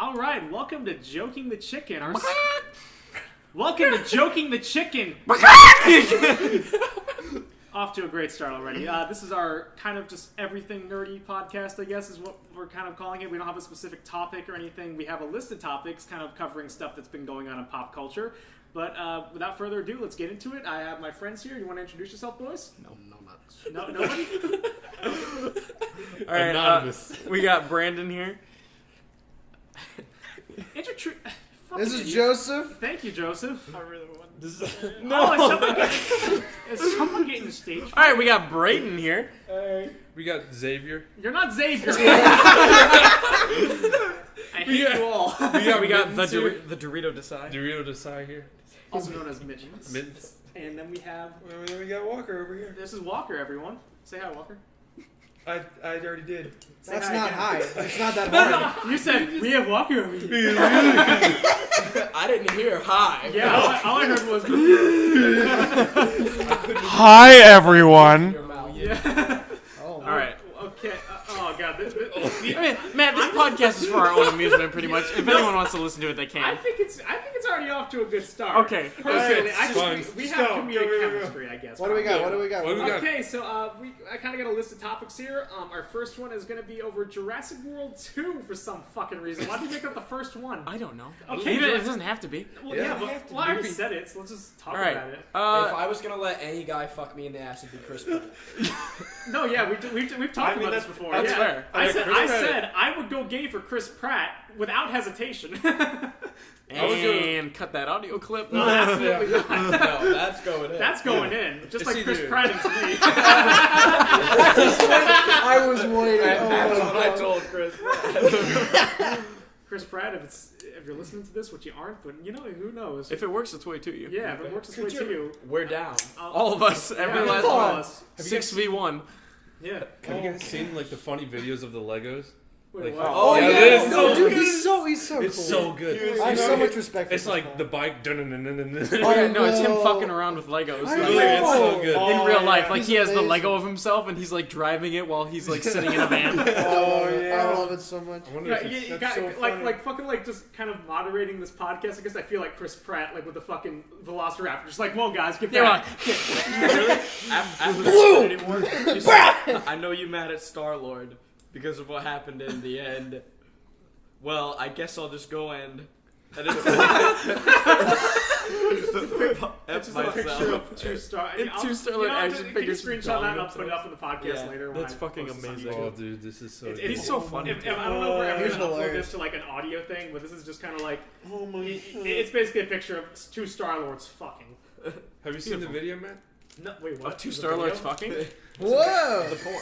All right, welcome to Joking the Chicken. Welcome to Joking the Chicken. Off to a great start already. This is our kind of just everything nerdy podcast, I guess, is what we're kind of calling it. We don't have a specific topic or anything. We have a list of topics kind of covering stuff that's been going on in pop culture. But without further ado, let's get into it. I have my friends here. You want to introduce yourself, boys? No, nobody? All right, anonymous. We got Brandon here. This is Joseph. Thank you, Joseph. I really want This this. is... No, is someone getting the stage? All right, we got Brayden here. We got Xavier. You're not Xavier. I hate you all. We got the Dorito Desai. Dorito Desai here. Also known as Mittens. Mittens. And then we have... And then we got Walker over here. This is Walker, everyone. Say hi, Walker. I already did. Say That's hi not again. high. It's not that hard. You said, we have Walker over here. I didn't hear hi. Yeah, all I heard was... Hi, everyone. Yeah. Oh, All right. Okay. Oh, God. I mean, Matt, this podcast is for our own amusement, pretty much. If anyone wants to listen to it, they I can. think it's already off to a good start. Okay. Personally, Alright, we have Stop. comedic chemistry, I guess. What do we got? What do we got? What do we got? Okay, so I kind of got a list of topics here. Our first one is going to be over Jurassic World 2 for some fucking reason. Why did you make up the first one? I don't know. Okay, Even, Jura- it doesn't have to be. Well, Yeah, yeah, we have to I already be- said it, so let's just talk All right. about it. If I was gonna let any guy fuck me in the ass, it'd be Chris Pratt. No, yeah, we've talked about this before. that's Yeah. fair. I Chris said I would go gay for Chris Pratt without hesitation. And cut that audio clip. No, absolutely not. No, that's going in. That's going in, just Yes, like you Chris do. Pratt into me. I was waiting. That's Oh, what I told Chris Pratt. Chris Pratt, if you're listening to this, which you aren't, but you know, who knows? If it works its way to you. Yeah, if it works its way to you. We're down. All of us, every Yeah, last all one. of us. 6v1. Yeah. Have you guys seen like the funny videos of the Legos? Wait, Like, what? Oh, yeah, yeah. it is No, so dude, good. he's so It's cool. so good. I have so much respect for It's this like man. the bike. Oh, Yeah, no, it's him no. fucking around with Legos. I Really, know. it's so good. In real life, yeah. like He's he has the amazing. Lego of himself and he's like driving it while he's like sitting in a van. Oh, yeah. I love it so much. I wonder Yeah, if it's, you that's got, so funny. like fucking like just kind of moderating this podcast. I guess I feel like Chris Pratt, like with the fucking Velociraptor, just like, well, guys, get Yeah, back. Really? After I know you mad at Star-Lord because of what happened in the end. Well, I guess I'll just go and it's It's just a picture of two star. And two Starlight action figures Can you from screenshot that and I'll Dog put it up in the podcast Yeah, later. When that's I fucking post this on amazing. YouTube. oh, dude, this is so. It's He's so funny. I don't know if we're ever He's gonna upload hilarious. this to like an audio thing, but this is just kind of like Oh my god. it's basically a picture of two Star Lords fucking. Have you seen the video, man? No, wait, what? Of two Is it Star-Lords video? fucking? Whoa! the porn.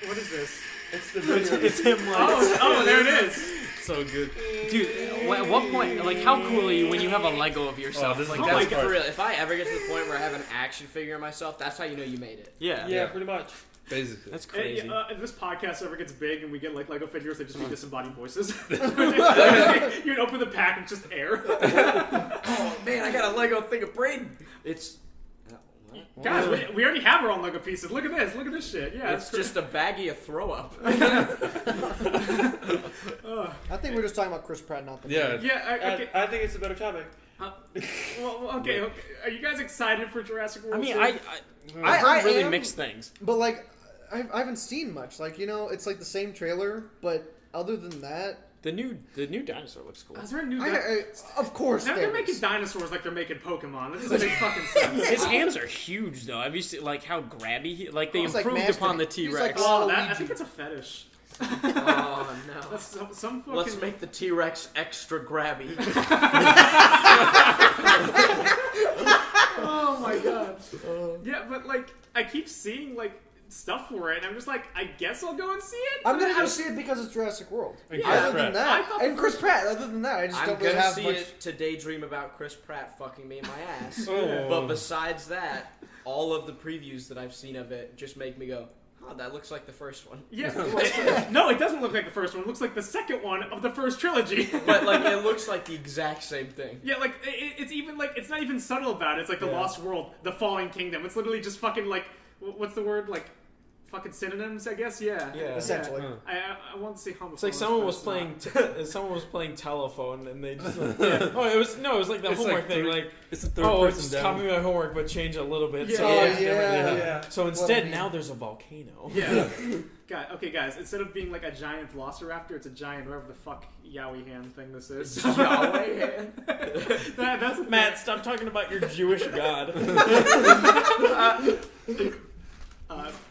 What is this? It's the video. It's him like... Oh, there it is. So good. Dude, at what point, like how cool are you when you have a Lego of yourself? Oh, this is like, the that's, best part. For real, if I ever get to the point where I have an action figure of myself, that's how you know you made it. yeah, Yeah, pretty much. Basically. that's crazy. If this podcast ever gets big and we get like Lego figures, they just be disembodied voices. You'd open the pack and just air. Oh man, I got a Lego thing of Brayden. It's Guys, we already have our own Lego pieces. Look at this. Look at this shit. Yeah, it's just a baggie of throw up. I think we're just talking about Chris Pratt, not the Yeah. movie. Yeah. Okay. I think it's a better topic. Well, okay. Are you guys excited for Jurassic World? I mean, 2? I've I heard really am- mixed things. But like, I haven't seen much. Like, you know, it's like the same trailer, but other than that, The new dinosaur looks cool. Is there a new? of course They're there making is. dinosaurs like they're making Pokemon. That doesn't make fucking sense. His hands are huge though. Have you seen like how grabby he? Like they He's like improved upon the masturbating. He's T-Rex. like, Well, I Luigi. think it's a fetish. Oh no. That's some fucking. Let's make the T-Rex extra grabby. Oh my god. Yeah, but like I keep seeing like stuff for it, and I'm just like, I guess I'll go and see it. I'm gonna go see it because it's Jurassic World. And Yeah. Chris Other Pratt. than I that, thought and the Chris first- Pratt. Other than that, I just I'm don't really gonna have see much. it to daydream about Chris Pratt fucking me in my ass. Oh. But besides that, all of the previews that I've seen of it just make me go, oh, that looks like the first one. Yeah. No, it doesn't look like the first one. It looks like the second one of the first trilogy. But like, it looks like the exact same thing. Yeah, like it's even like it's not even subtle about it. It's like the Yeah. Lost World, the Fallen Kingdom. It's literally just fucking like what's the word like fucking synonyms, I guess. Yeah. Yeah. Essentially. I want to say homophone. It's like someone was playing telephone and they just it was like the It's homework like thing, three- like It's the third it's person down. copy my homework but change a little bit. Yeah. So Oh, yeah. yeah. So What instead a- now there's a volcano. Yeah. Okay, guys. Instead of being like a giant velociraptor, it's a giant whatever the fuck Yowie hand thing this is. Yahweh hand. That's Matt, stop talking about your Jewish god.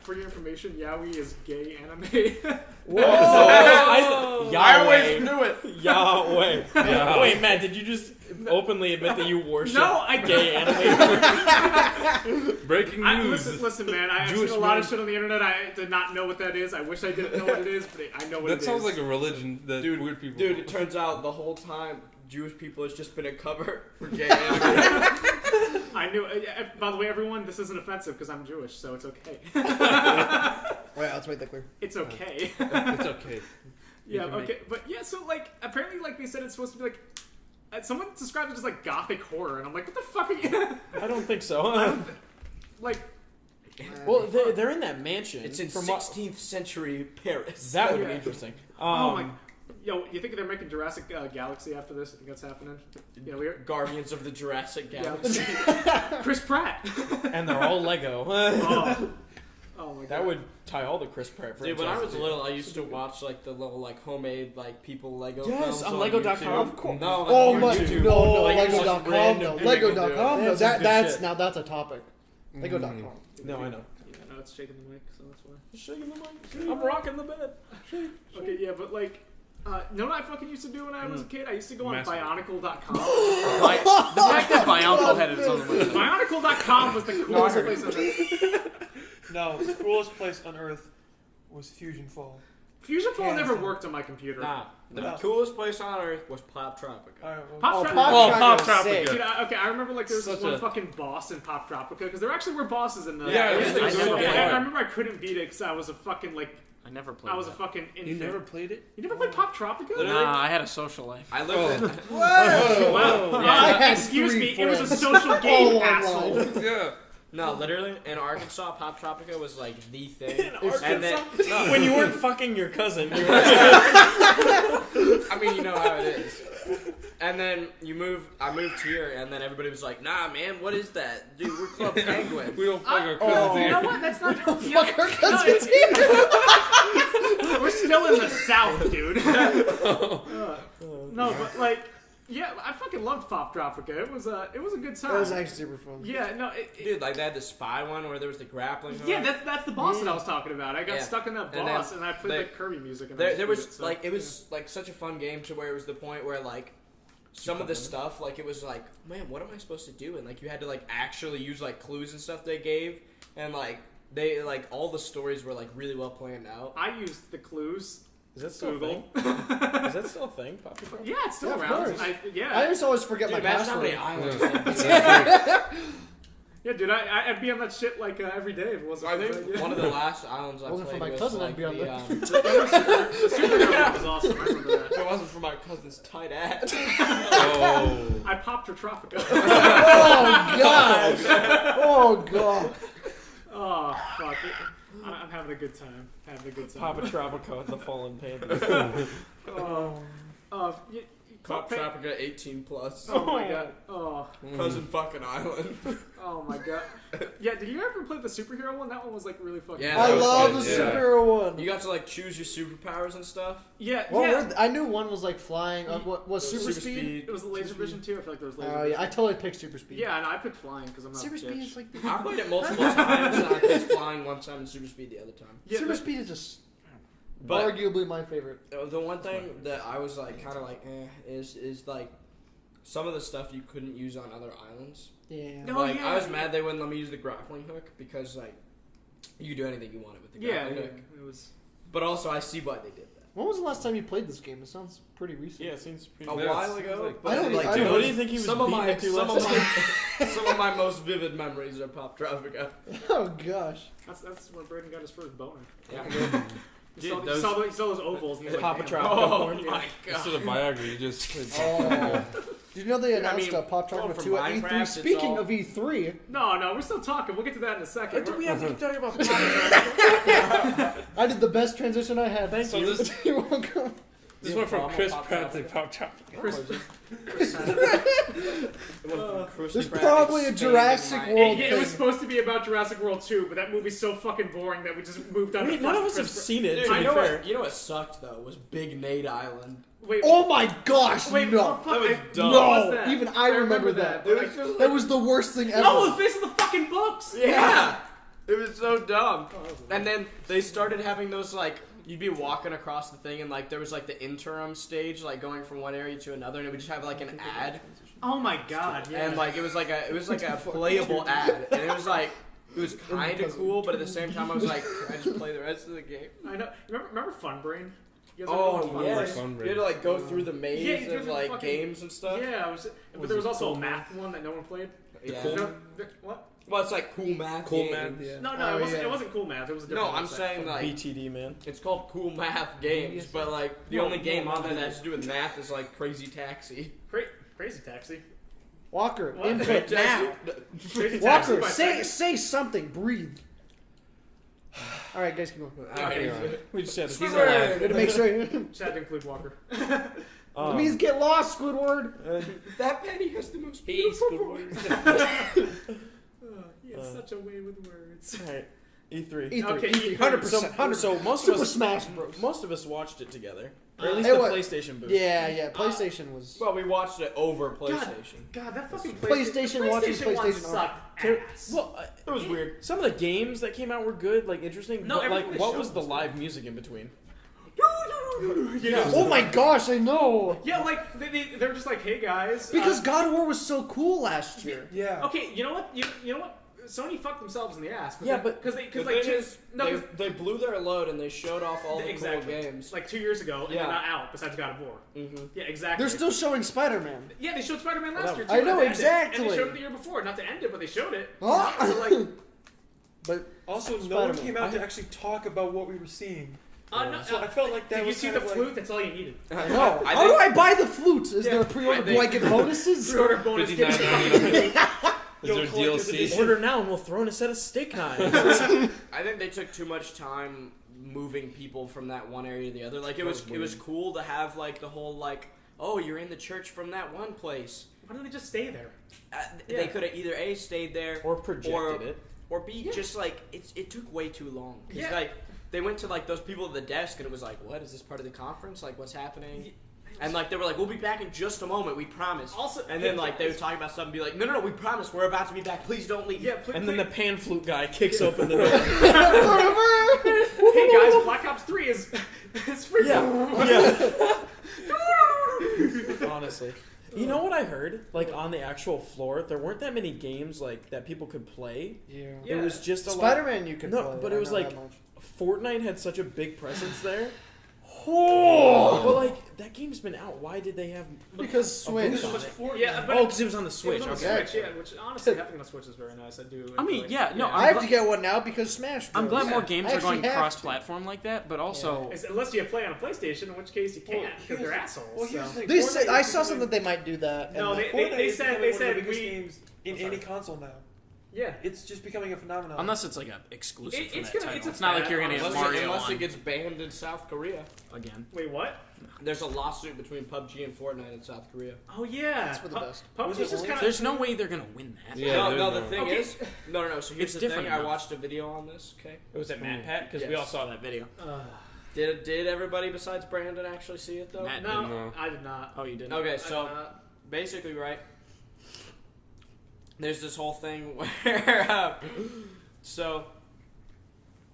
For your information, Yowie is gay anime. Whoa! I always knew it. Yahweh. Wait, Matt, did you just openly admit that you worship No, I gay anime? Breaking news. Listen, man. I've Jewish seen a lot man. of shit on the internet. I did not know what that is. I wish I didn't know what it is, but I know what it That is. sounds like a religion that weird people. Dude, it turns out the whole time Jewish people has just been a cover for gay anime. I knew. By the way, everyone, this isn't offensive because I'm Jewish, so it's okay. Wait, let's make that clear. It's okay. It's okay. Yeah. can Okay. But yeah. So like, apparently, like they said, it's supposed to be like. Someone described it as like gothic horror, and I'm like, what the fuck are you? I don't think so. Like, Well, they're in that mansion. It's in from 16th century Paris. That would be Yeah. interesting. oh my. Yo, you think they're making Jurassic Galaxy after this? I think that's happening. Yeah, we are. Guardians of the Jurassic Galaxy. Chris Pratt. And they're all Lego. Oh my god. That would tie all the Chris Pratt Dude, when I was franchises. little, I used to watch like the little like homemade like people Lego Yes, films on on Lego.com. YouTube. Of course. No, like, Oh on my! YouTube. No, Like, just Lego.com. random No, people Lego.com. do it. No, That's some good that's shit. now that's a topic. Lego.com. No, I know. Yeah, no, it's shaking the mic, so that's why. Shaking the mic. I'm rocking the bed. Okay, yeah, but like, you know what I fucking used to do when I was a kid? I used to go on Massive. Bionicle.com. The fact that Bionicle had its own website. Bionicle.com was the coolest place on earth. No, the coolest place on Earth was Fusion Fall. Fusion Fall never Handsome. worked on my computer. Nah, the No. coolest place on Earth was Poptropica. Alright, well, Pop Poptropica. Dude, I remember like there was this Such one a- fucking boss in Poptropica because there actually were bosses in the. Yeah, it was I so hard. remember I couldn't beat it because I was a fucking like I never played. I was a that. fucking infant. You never played it? You never played Poptropica? Nah, I had a social life. I lived in. Wow. I had Excuse three me, it was a friends. social All game, online. asshole. Yeah. No, literally in Arkansas, Poptropica was like the thing. Arkansas? And then, no, When you weren't fucking your cousin, you were I mean, you know how it is. And then I moved here, and then everybody was like, "Nah, man, what is that, dude? We're Club Penguin." We don't fuck our cousins You here. know what? That's not. Fuck our No, cousins we're still in the South, dude. No, but like, yeah, I fucking loved Poptropica. It was a good time. That was actually super fun. Yeah, no, Dude, like they had the spy one where there was the grappling hook. yeah, that's the boss that I was talking about. I got Yeah. stuck in that And boss, then and I played they- like Kirby music. And There was like it was like such a fun game to where it was the point where like some of the stuff like it was like, man, what am I supposed to do? And like you had to like actually use like clues and stuff they gave, and like they like all the stories were like really well planned out. I used the clues. Is that still Google. a thing? Is that still a thing? Poptropica? Yeah, it's still Yeah, of around. course. Yeah. I just always forget Dude, my imagine how password. many islands. Yeah, dude, I'd be on that shit like every day if it wasn't. I for think that, yeah. one of the last islands I Wasn't played for my was cousin, like I'd be on the, there. The Superhero was awesome. I remember that. if it wasn't for my cousin's tight ass. Oh. I popped her Tropica. Oh god! Oh god! Oh fuck! I'm having a good time. Having a good time. Poptropica, the Fallen Panthers. Yeah, Poptropica 18 plus. Oh my god. Oh. Cousin fucking island. Oh my god. Yeah, did you ever play the superhero one? That one was like really fucking. Yeah, I that was love fun, the yeah. superhero one. You got to like choose your superpowers and stuff. Yeah, What yeah. were I knew one was like flying. What was super, speed? It was the laser vision too. I feel like there was laser Oh vision. yeah, I totally picked super speed. Yeah, and I picked flying because I'm not Super a speed bitch. is like the I played it multiple times, and I picked flying one time and super speed the other time. Yeah, super but- speed is just But arguably my favorite. the one thing that I was like kind of like is like some of the stuff you couldn't use on other islands. Yeah. No, Like yeah. I was mad they wouldn't let me use the grappling hook because like you could do anything you wanted with the Yeah, grappling yeah, hook. it was. But also I see why they did that. When was the last time you played this game? It sounds pretty recent. Yeah, it seems pretty A Yeah, while it seems ago, like- but I don't like I Dude, don't- what do you think he was some of beating my it to some last of time? my some of my most vivid memories are Poptropica. Oh gosh. That's where Braden got his first boner. Yeah. He Dude, saw those ovals and he was like, Papa damn. Tropica Oh porn. my Instead of god. Viagra, you just. Oh. Did you know they I announced mean, Poptropica going from 2 at Minecraft, E3? it's Speaking all- of E3, No, we're still talking. We'll get to that in a second. Do we have to keep talking about Pop? I did the best transition I had. Thank So you. this You're welcome. went from Pop- Chris Pop- Pratt to Pop- Poptropica. There's probably a Jurassic World It was thing. supposed to be about Jurassic World 2, but that movie's so fucking boring that we just moved on. Wait, to none of fucking us have Chris seen it. Dude, To be fair, you know what sucked though was Big Nate Island. Wait, Oh my gosh, wait, no. fuck, That was dumb. No, what was that? even I remember that. It was just That was the worst thing ever. Oh, it's based on the fucking books. yeah. It was so dumb. And then they started having those like you'd be walking across the thing and like there was like the interim stage like going from one area to another and it would just have like an ad Oh my god. Yeah. and like it was like a playable ad and it was like it was kind of cool but at the same time I was like can I just play the rest of the game? I know. Remember Fun Brain? You guys Oh remember Fun yeah, Brain? Fun you had to like go through the Yeah, maze you do of the like fucking- games and stuff. Yeah, but there was also a math one that no one played. Yeah. What? Well, it's like cool math. Cool games. math, yeah. No, Oh, it wasn't. yeah. It wasn't cool math. It was a No, different I'm website. saying like BTD, man. it's called cool math games, but like the No, only game no, on there that has to do with math is like Crazy Taxi. Crazy Taxi. Walker, What? input now. Crazy Taxi Walker, by say Second. something. Breathe. All right, guys, keep going. Okay. We just had to. He's alive. Good to make sure. Just had to include Walker. Please get lost, Squidward. That penny has the most Peace, beautiful good voice. He has such a way with words. All right, E3. E3, Okay, E3, E3. 100%. 100%. So most Super of us, Smash Bros. most of us watched it together, or at least It the was- PlayStation booth. Yeah, PlayStation was. Well, we watched it over PlayStation. God, that fucking PlayStation watching PlayStation one PlayStation sucked ass. Well, It was weird. some of the games that came out were good, like interesting. No, but everything like, they what showed was the was live music in between? Yeah. Oh my gosh, I know. Yeah, like they're just like, hey guys. Because God of War was so cool last year. Yeah. Okay, you know what? You know what? Sony fucked themselves in the ass. Yeah, but- because The like thing is, no, they blew their load and they showed off all the exactly. cool games. Like 2 years ago, and Yeah. they're not out. Besides God of War. Mm-hmm. Yeah, exactly. They're still showing Spider-Man. Yeah, they showed Spider-Man last year too. I know, at the end. exactly. And they showed it the year before, not to end it, but they showed it. Huh? So, like, But Also, no Spider-Man. one came out to actually talk about what we were seeing. no, So I felt like that did you was see kind the of flute? That's all you needed. I know. I How do think- I buy the flute? Is there a pre-order? I Do I think- get bonuses? Pre-order bonus. Get the fucking $59.99. Is there collector's DLC? edition. Order now, and we'll throw in a set of steak knives. I think they took too much time moving people from that one area to the other. Like it was cool to have like the whole like, oh, you're in the church from that one place. Why don't they just stay there? They could have either A, stayed there or projected it. or B, just like it took way too long. 'Cause, Yeah. like they went to like those people at the desk and it was like, what is this part of the conference? Like what's happening? And like they were like, we'll be back in just a moment, we promise. Also, and then like they would talk about stuff and be like, no, we promise, we're about to be back. Please don't leave. Yeah, And then the pan flute guy kicks open the door. hey guys, Black Ops 3 is free. Yeah. Honestly. You know what I heard? Like on the actual floor, there weren't that many games like that people could play. Yeah. It was just a lot. Spider-Man you could No, play. but I it was know like that much. Fortnite had such a big presence there. Oh! But like that game's been out. Why did they have? Because Switch. booth on it? Yeah, but Oh, because it was on the it Switch. was on the Okay. Switch, yeah, which honestly having on the Switch is very nice. I do. I mean, enjoy- yeah, no, I have to get one now because Smash Bros. I'm glad more Yeah. games I are going actually have to. cross-platform like that, but also Unless you play on a PlayStation, in which case you can't because they're assholes. Well, here's so. the thing. They Fortnite said I is saw becoming- something that they might do that. No, and they Fortnite is said becoming one of the we biggest games in I'm sorry. any console now. yeah. It's just becoming a phenomenon. unless it's like a exclusive It- for it's that gonna- title. it's It's, a not like fad, you're gonna get honestly. Mario Unless on it gets banned in South Korea. again. Wait, what? There's a lawsuit between PUBG and Fortnite in South Korea. Oh yeah, That's for the best. PUBG's just kind of. There's no way they're gonna win that. Yeah, no, there's no, the no- thing Okay. is, no. So here's It's the different thing. I enough. watched a video on this. Okay, It was at Matt Pat because we Yes. all saw that video. did everybody besides Brandon actually see it though? Matt No, didn't. No. I did not. Oh, you didn't. Okay, I did so not. basically, right? There's this whole thing where, so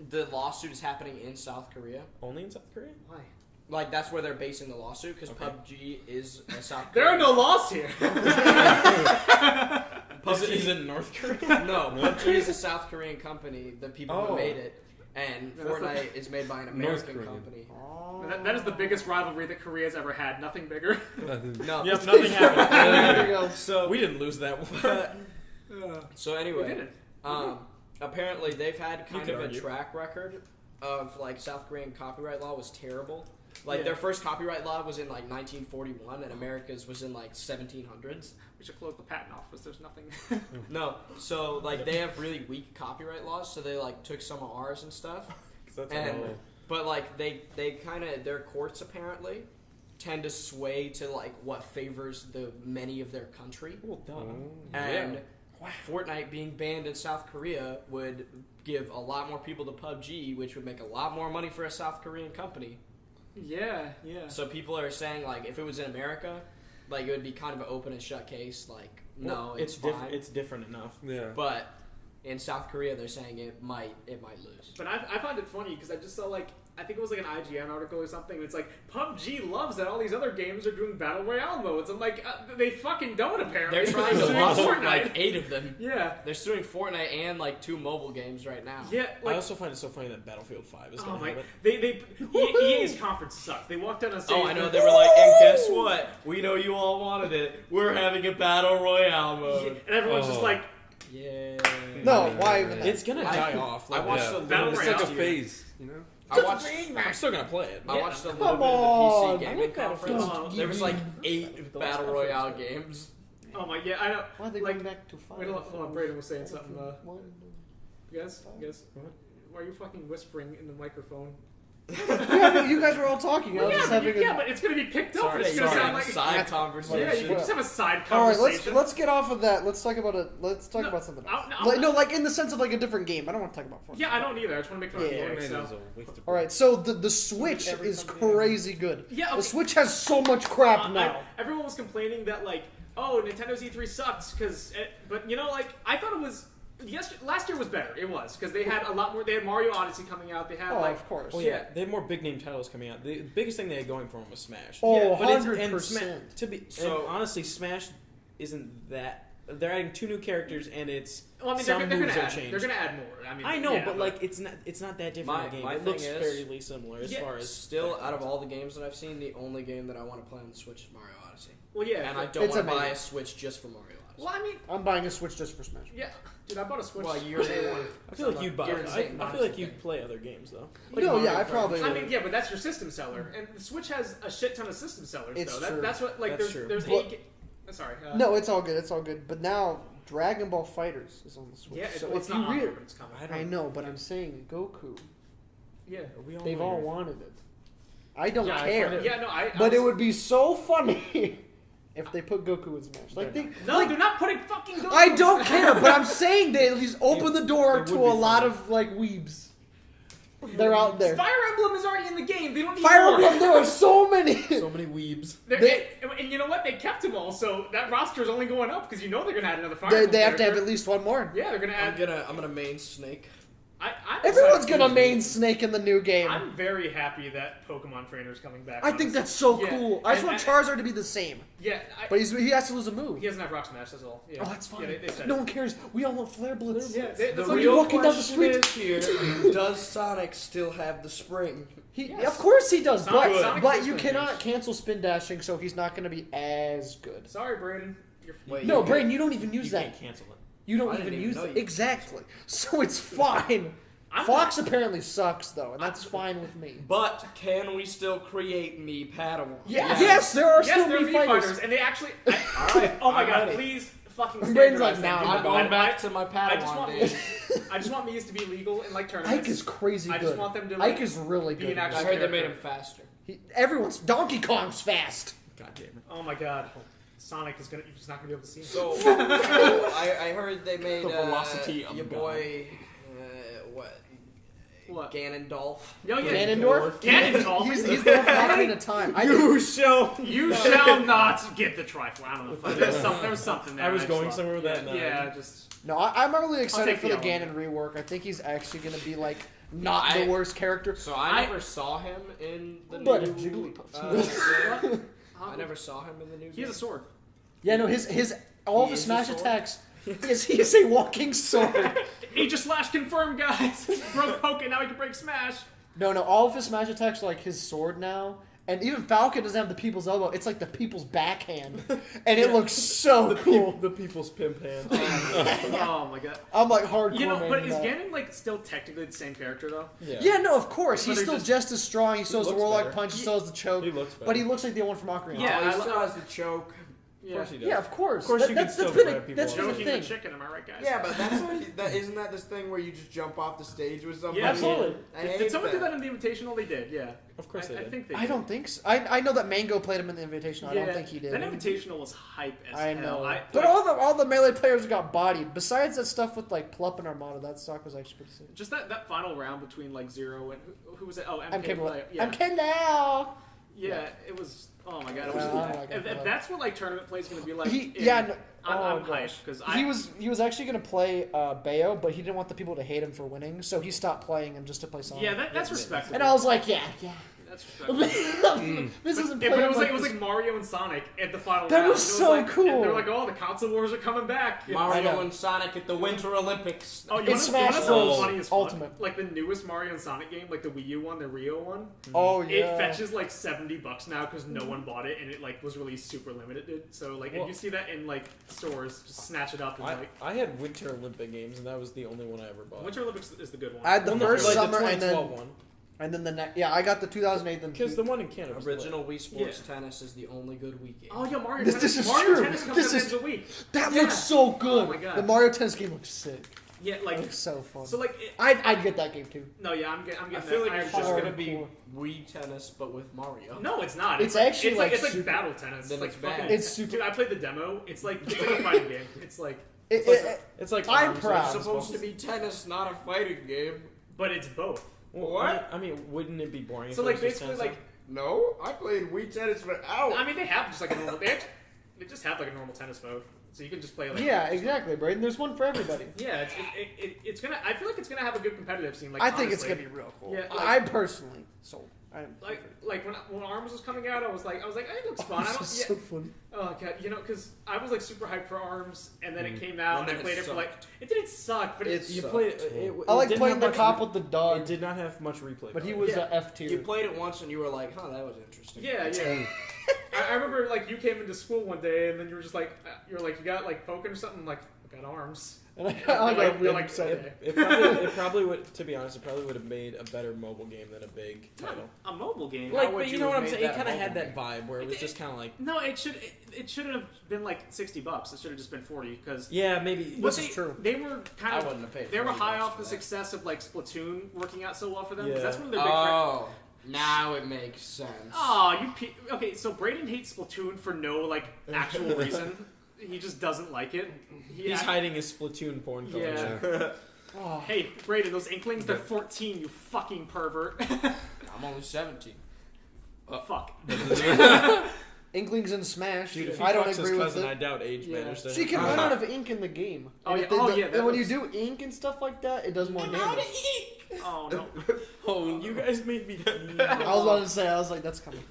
the lawsuit is happening in South Korea. Only in South Korea? Why? Like that's where they're basing the lawsuit because PUBG is a South. There are no laws here. Is it North Korea? No, PUBG is a South Korean company. The people who Oh. made it, and No, that's Fortnite is made by an North American Korean. company. That is the biggest rivalry that Korea's ever had. Nothing bigger. No, Yep, nothing happened. There you go. So We didn't lose that one. So We anyway, didn't. apparently they've had kind could of a argue. track record of like South Korean copyright law was terrible. Like Yeah. their first copyright law was in like 1941, and America's was in like 1700s. We should close the patent office. There's nothing. No, so like they have really weak copyright laws, so they like took some of ours and stuff. 'Cause that's And annoying. but like they kind of their courts apparently tend to sway to like what favors the many of their country. Well, done. And Fortnite being banned in South Korea would give a lot more people to PUBG, which would make a lot more money for a South Korean company. Yeah. So people are saying like if it was in America, like it would be kind of an open and shut case. Like no, it's fine. It's different enough. Yeah. But in South Korea, they're saying it might lose. But I find it funny because I just saw like I think it was like an IGN article or something. And it's like PUBG loves that all these other games are doing battle royale modes. I'm like they fucking don't apparently. They're trying to suing launch Fortnite. like 8 of them. Yeah. They're suing Fortnite and like 2 mobile games right now. Yeah. I Like also find it so funny that Battlefield 5 is oh going to my. have it. EA's conference sucked. They walked out on stage. Oh, I know. They were like, and guess what? We know you all wanted it. We're having a battle royale mode. And everyone's just Oh. like, Yeah. No, why even that? It's going to die off. I Like, watched Yeah. a Battle little It's bit like a of- phase, you know? I watched. I'm still going to play it. I Yeah. watched a little Come bit of the on, PC I gaming like Battlefield. conference. There was like 8 battle royale games. oh my, yeah, I know. Why are they like, going back to 5? Wait, hold on, Braden was saying something. One. You guys, why are you fucking whispering in the microphone? Yeah, you guys were all talking. I was just having a... but it's gonna be picked up. Sorry, It's gonna sorry. sound like Side conversation. yeah, you can just have a side All right, conversation. let's get off of that. Let's talk about it. Let's talk No, about something else. no, Like in the sense of like a different game. I don't want to talk about Fortnite. Yeah, I don't either. I just want to make fun Yeah. of Fortnite EA. is So. a waste of All right, so the Switch Every is company crazy good. Yeah, okay. The Switch has so much crap now. Everyone was complaining that like, oh, Nintendo's E3 sucks because, but you know, like I thought it was. Last year was better. It was because they had a lot more. They had Mario Odyssey coming out. They had Oh, like, of course. Well, yeah, they had more big name titles coming out. The biggest thing they had going for them was Smash. Oh, But it's, 100%. and honestly, Smash isn't that. They're adding 2 new characters, and it's well, I mean, some they're moves gonna are add. changed. They're gonna add more. I mean, I know, yeah, but like it's not that different My- of a game. my It looks thing is- fairly similar as Yeah, far as Still, out of all the games that I've seen, the only game that I want to play on the Switch is Mario Odyssey. well, yeah, And I but- don't It's want to buy a amazing. Switch just for Mario Odyssey. well, I mean, I'm buying a Switch just for Smash. yeah, dude, I bought a Switch. Well, you're the one. I feel like you'd buy. You're insane. I feel like you'd play other games though. Like No, Mario yeah, I Kart. probably I would. mean, yeah, but that's your system seller, and the Switch has a shit ton of system sellers. It's though. true. That's what like That's true. there's But- 8. Sorry. No, it's all good. It's all good. But now Dragon Ball Fighters is on the Switch. Yeah, so it's if not you on really, there, but it's coming. I know, but I'm saying Goku. Yeah. We They've know all you're- wanted it. I don't Yeah, care. Yeah, no, I But was- it would be so funny if they put Goku in Smash. Like they, No, they're not putting fucking. Goku I in don't Smash. care, but I'm saying they at least open the door it to would a be lot funny. of like weebs. They're out there. Fire Emblem is already in the game. They don't need Fire more. Emblem, there are so many. So many weebs. And you know what? They kept them all, so that roster is only going up because you know they're gonna add another Fire They, Emblem. they have to have character. at least one more. Yeah, they're gonna I'm add. gonna main Snake. I'm Everyone's excited. gonna main Snake in the new game. I'm very happy that Pokemon Trainer's coming back. I think honestly. that's so Yeah, cool. I just and- want Charizard to be the same, Yeah, but he has to lose a move. he doesn't have Rock Smash. That's all. Yeah. Oh, that's fine. Yeah, they said No it. one cares. We all want Flare Blitz. Yeah, The that's like real you're walking down the question street. is here: does Sonic still have the spring? Yes. Of course he does, Sonic- but Sonic but is you gonna cannot use. cancel spin dashing, so he's not going to be as good. Sorry, Braden. You're Wait, No, you Braden, you don't even use You that. can't cancel it. You I don't didn't even even use know it. you could Exactly. So it's fine. I'm Fox apparently sucks though, and that's fine with me. But can we still create me Padawan? Yes, there are Yes, still they're Mii Mii fighters. fighters, and they actually. Alright, Oh my I'm god! ready. Please fucking. Braden's like, standardize now that, I'm dude. going I- back to my I just want Padawan Mii's. days. I just want Mii's to be legal in like tournaments. Ike is crazy I good. just want them to, like, Ike is really be good. an actual- I heard they made him faster. Everyone's Donkey Kong's fast. God damn it. Oh my god! Sonic is gonna. You're just not gonna be able to see him. So, I heard they made The velocity of your God. boy, What? Ganondorf. Yo, yeah. Ganondorf? Ganondorf. He's the one from Ocarina of Time. You shall not get the trifle. I don't know. There was something there. I was just going thought- somewhere with that. Yeah, just. No, I'm really excited take for the the L. Ganon rework. I think he's actually going to be like not the I- worst character. So I never saw him in the But new. a Jigglypuff. Game. I never saw him in the new. He has a game. sword. Yeah, no, his all of He his is a smash sword? attacks. He is a walking sword. Age of Slash confirmed, guys. Broke Poke, and now he can break Smash. No, all of his smash attacks are like his sword now, And even Falcon doesn't have the people's elbow. It's like the people's backhand. And it looks so cool. The people's pimp hand. Oh my god. I'm like hardcore. You know, but man is that. Ganon like still technically the same character though? Yeah, no, of course. But He's they're still just- just as strong. He still has the looks warlock better. punch. He still has the choke. He looks better. But he looks like the one from Ocarina. Yeah, Oh, he I still lo- has the choke. Of course he does. Yeah, of course. Of course you can that's still been grab people that's off. been a Joking thing. the chicken, am I right, guys? Yeah, but isn't that this thing where you just jump off the stage with somebody? Yeah, absolutely. I Did hate someone do that in the Invitational? They did, yeah. Of course they I did. think they did. I don't think so. I know that Mango played him in the Invitational. I Yeah, don't think he did. That Invitational was hype as I hell. know. But like, all the melee players got bodied. Besides that stuff with like Plup and Armada, that stock was actually pretty sick. just that final round between like Zero and who was it? Oh, MK. I'm capable. Yeah. I'm Kendall. Yeah, it was. Oh my god! It I was, don't like if it. that's what like tournament play is going to be like, I'm hyped gosh. because He was actually going to play Bayo, but he didn't want the people to hate him for winning, so he stopped playing him just to play Sonic. Yeah, that's respectable. And I was like, yeah. That's respectable. This isn't Yeah, playing but it was like like Mario and Sonic at the final That round. was It so like, cool. And they're like, oh, the console wars are coming back. Yeah. I Mario know. and Sonic at the Winter Olympics. Oh, you It's want to Smash know Bros. what's funny as fuck? Ultimate. Like the newest Mario and Sonic game, like the Wii U one, the Rio one. Oh It yeah. fetches like $70 now because no one bought it, and it like was released super limited. Dude. So like, Well- if you see that in like stores, just snatch it up and like. I had Winter Olympic games, and that was the only one I ever bought. Winter Olympics is the good one. I had the first like summer the and 2012 then one. the next. Yeah, I got the 2008 and Because the one in Canada was Original Wii Sports Yeah. Tennis is the only good Wii game. Oh yeah, Mario This Tennis. is Mario true. Tennis comes This out is- ends a week. that Yeah. looks so good. Oh my God. The Mario Tennis game looks sick. Yeah, It like looks so fun. so like. I'd get that game too. No, yeah, I'm getting. I feel like that. it's just hardcore. gonna be Wii Tennis, but with Mario. No, it's not. It's actually, it's like, it's like super- battle tennis. Then It's like it's bad. fucking. It's super- Dude, I played the demo. It's like a fighting game. It's like, It's like I'm arms proud. race. It's supposed to be tennis, not a fighting game. but it's both. Well, What? I mean, wouldn't it be boring? So if it like was just basically tennis, like No, I played Wii Tennis without. I mean they have just like a normal. They just have like a normal tennis mode, so you can just play like. Yeah, exactly, Braden. There's one for everybody. Yeah, it's gonna. I feel like it's gonna have a good competitive scene. Like I think it's honestly. gonna be real cool. Yeah, I personally sold. I'm like when Arms was coming out, I was like, hey, it looks fun. I don't, This is yeah. so funny. Oh god, you know, because I was like super hyped for Arms, and then it came out, And and I then played it it for like. sucked. It didn't suck, but It you sucked. played. It I like didn't playing have the much cop re- with the dog. It did not have much replay. But he value. was Yeah. a F tier. You played it once and you were like, "Huh, that was interesting." yeah. I remember like you came into school one day, and then you were just like, you got like poking or something. I'm like, I got Arms. And I You're got like, real like, excited. okay. It probably would. To be honest, it probably would have made a better mobile game than a big title. A mobile game. Like, would but you you know what have I'm made saying? It that kind of mobile had that vibe where it was just kind of like, No, it shouldn't have been like $60. It should have just been 40 because. yeah, maybe. This is true. They were kind I of. wouldn't have paid. They were $40 high off for the that. success of like Splatoon working out so well for them. 'cause Yeah. that's one of their big. Oh, now it makes sense. Oh, okay? So Braden hates Splatoon for no like actual reason. He just doesn't like it. He's hiding his Splatoon porn collection. Yeah. Oh. Hey, Braden, those Inklings, they're 14. You fucking pervert. I'm only 17. Fuck. Inklings in Smash. Dude, if he I don't fucks his agree with cousin, it. I doubt age Yeah. matters. to So you him. can run out of ink in the game. Oh, And yeah. if they Oh, do- yeah, that and when you was- do ink and stuff like that, it does more damage. Oh no. Oh, you guys made me. I was about to say, I was like, that's coming.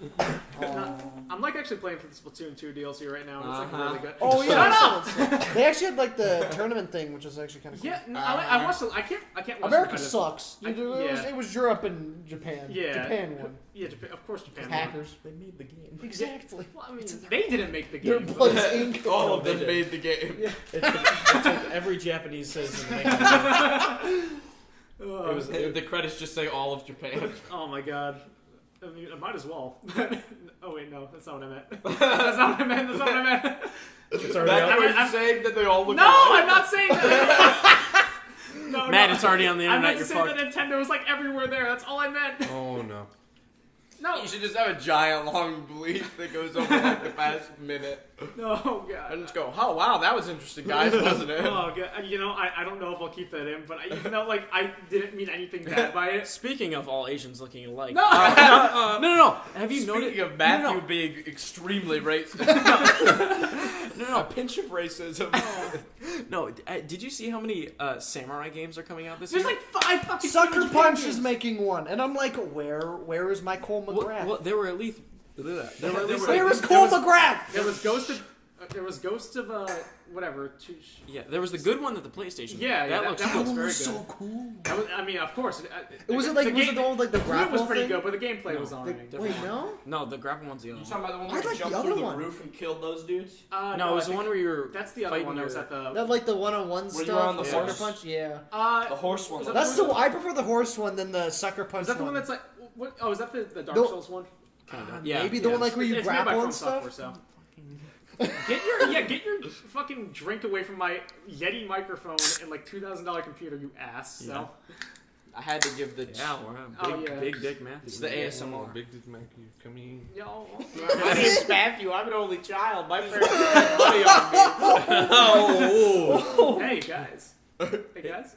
I'm like actually playing for the Splatoon 2 DLC right now, and it's like Uh-huh. really good. Oh Shut yeah, up! they actually had like the tournament thing, which was actually kind of cool. Yeah, no, I watched. I can't watch America the competitive- sucks. Yeah. It was Europe and Japan. Yeah. Japan won. Yeah, Japan, of course Japan. won. Hackers. They made the game. Exactly. Well, I mean, they didn't make the Their game. blood's ink. All of they them did. made the game. It took every Japanese citizen to make it. Oh, The credits just say all of Japan. oh my god. I mean, I might as well. Oh wait, no, that's not what I meant. That's not what I meant. That's not what I meant. It's already That's out. what I'm- you're saying that they all look No, alike? I'm not saying that. No, Matt, no. it's already on the I internet. meant to You're say fucked. that Nintendo was like everywhere there. That's all I meant. Oh no. No, You should just have a giant long bleep that goes over like the past minute. no, god. And just go, oh wow, that was interesting, guys, wasn't it? Oh god. You know, I don't know if I'll keep that in, but even though like I didn't mean anything bad by it. Speaking of all Asians looking alike. No. No. Have you Speaking noticed? of Matthew No. being extremely racist, No. a pinch of racism. No. Did you see how many samurai games are coming out this There's year? like 5 fucking Sucker Japan Punch games. is making one, and I'm like, where is my Cole McGrath? Well, there were at least. There were at least. Where is Cole McGrath? There was Ghost of There was Ghost of whatever. Yeah, there was the good one that the PlayStation. Yeah, that looks that cool. looks very good. so cool. That was, I mean, of course. Was it the one with like the flute grapple was pretty thing? good, but the gameplay was alright. Wait, no. No, the grapple one's the other You one. talking about the one I where you like the jumped other through the one. roof and killed those dudes? No, it was the one where you're. That's the other fighting one that was your- at the. That like the one-on-one Where stuff. you were on the sucker horse? punch. Yeah. The horse one. was that That's I prefer the horse one than the sucker punch. Is that the one that's like? What? Oh, is that the Dark No. Souls one? Yeah, Maybe the one like where you It's made by grapple From and stuff. Software, so. Get your fucking drink away from my Yeti microphone and like $2,000 computer, you ass. So. I had to give the. Yeah, we're on Oh, big, yeah. big dick Matthew. It's the ASMR. Big Dick Matthew coming. Yo. My name's Matthew. I'm an only child. My parents spent money on me. Oh, Hey guys. Hey guys.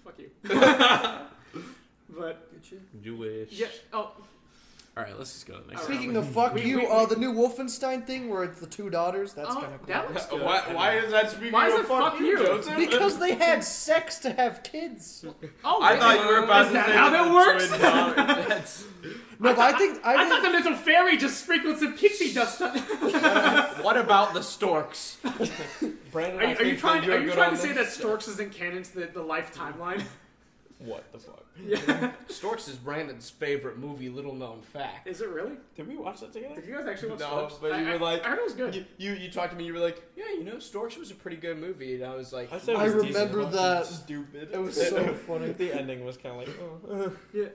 Fuck you. But Jewish. yeah. Oh. all right, let's just go to the next. Speaking of fuck We- you, we- the new Wolfenstein thing where it's the two daughters. That's Oh, kind of cool. that looks good. Why is that speaking Why is of it fuck you? Joseph? Because they had sex to have kids. Oh, I really? thought you were about Is to that say how that that the works? twin daughter- That's- No, but I think I thought the little fairy just sprinkled some pixie dust on. What about the storks? Brandon, Are you trying to say that this. Storks isn't canon to the life timeline? What the fuck? Yeah. Storks is Brandon's favorite movie, little known fact. Is it really? Did we watch that together? Did you guys actually watch No, Storks? but you were like- I heard it was good. You talked to me, you were like, yeah, you know, Storks was a pretty good movie. And I was like, said it I was remember decent. that. Stupid. It was so funny. The ending was kind of like, oh. Yeah.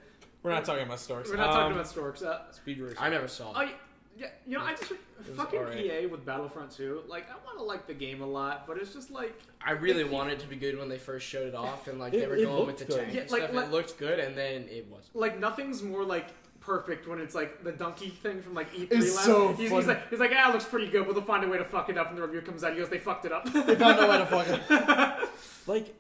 We're not talking about storks. We're not talking about Storks. Speed Racer. I never saw Oh, it. yeah, you know, I just fucking EA with Battlefront 2. Like, I want to like the game a lot, but it's just like I really wanted it to be good when they first showed it off, and like It- they were it going with looked the good. tank Yeah, and like- stuff. like- It looked good, and then it wasn't. like nothing's more like perfect when it's like the donkey thing from like E3 It's last. so he's funny. like, yeah, it looks pretty good, but they'll find a way to fuck it up, and the review comes out. He goes, they fucked it up. They found no way to fuck it. Like,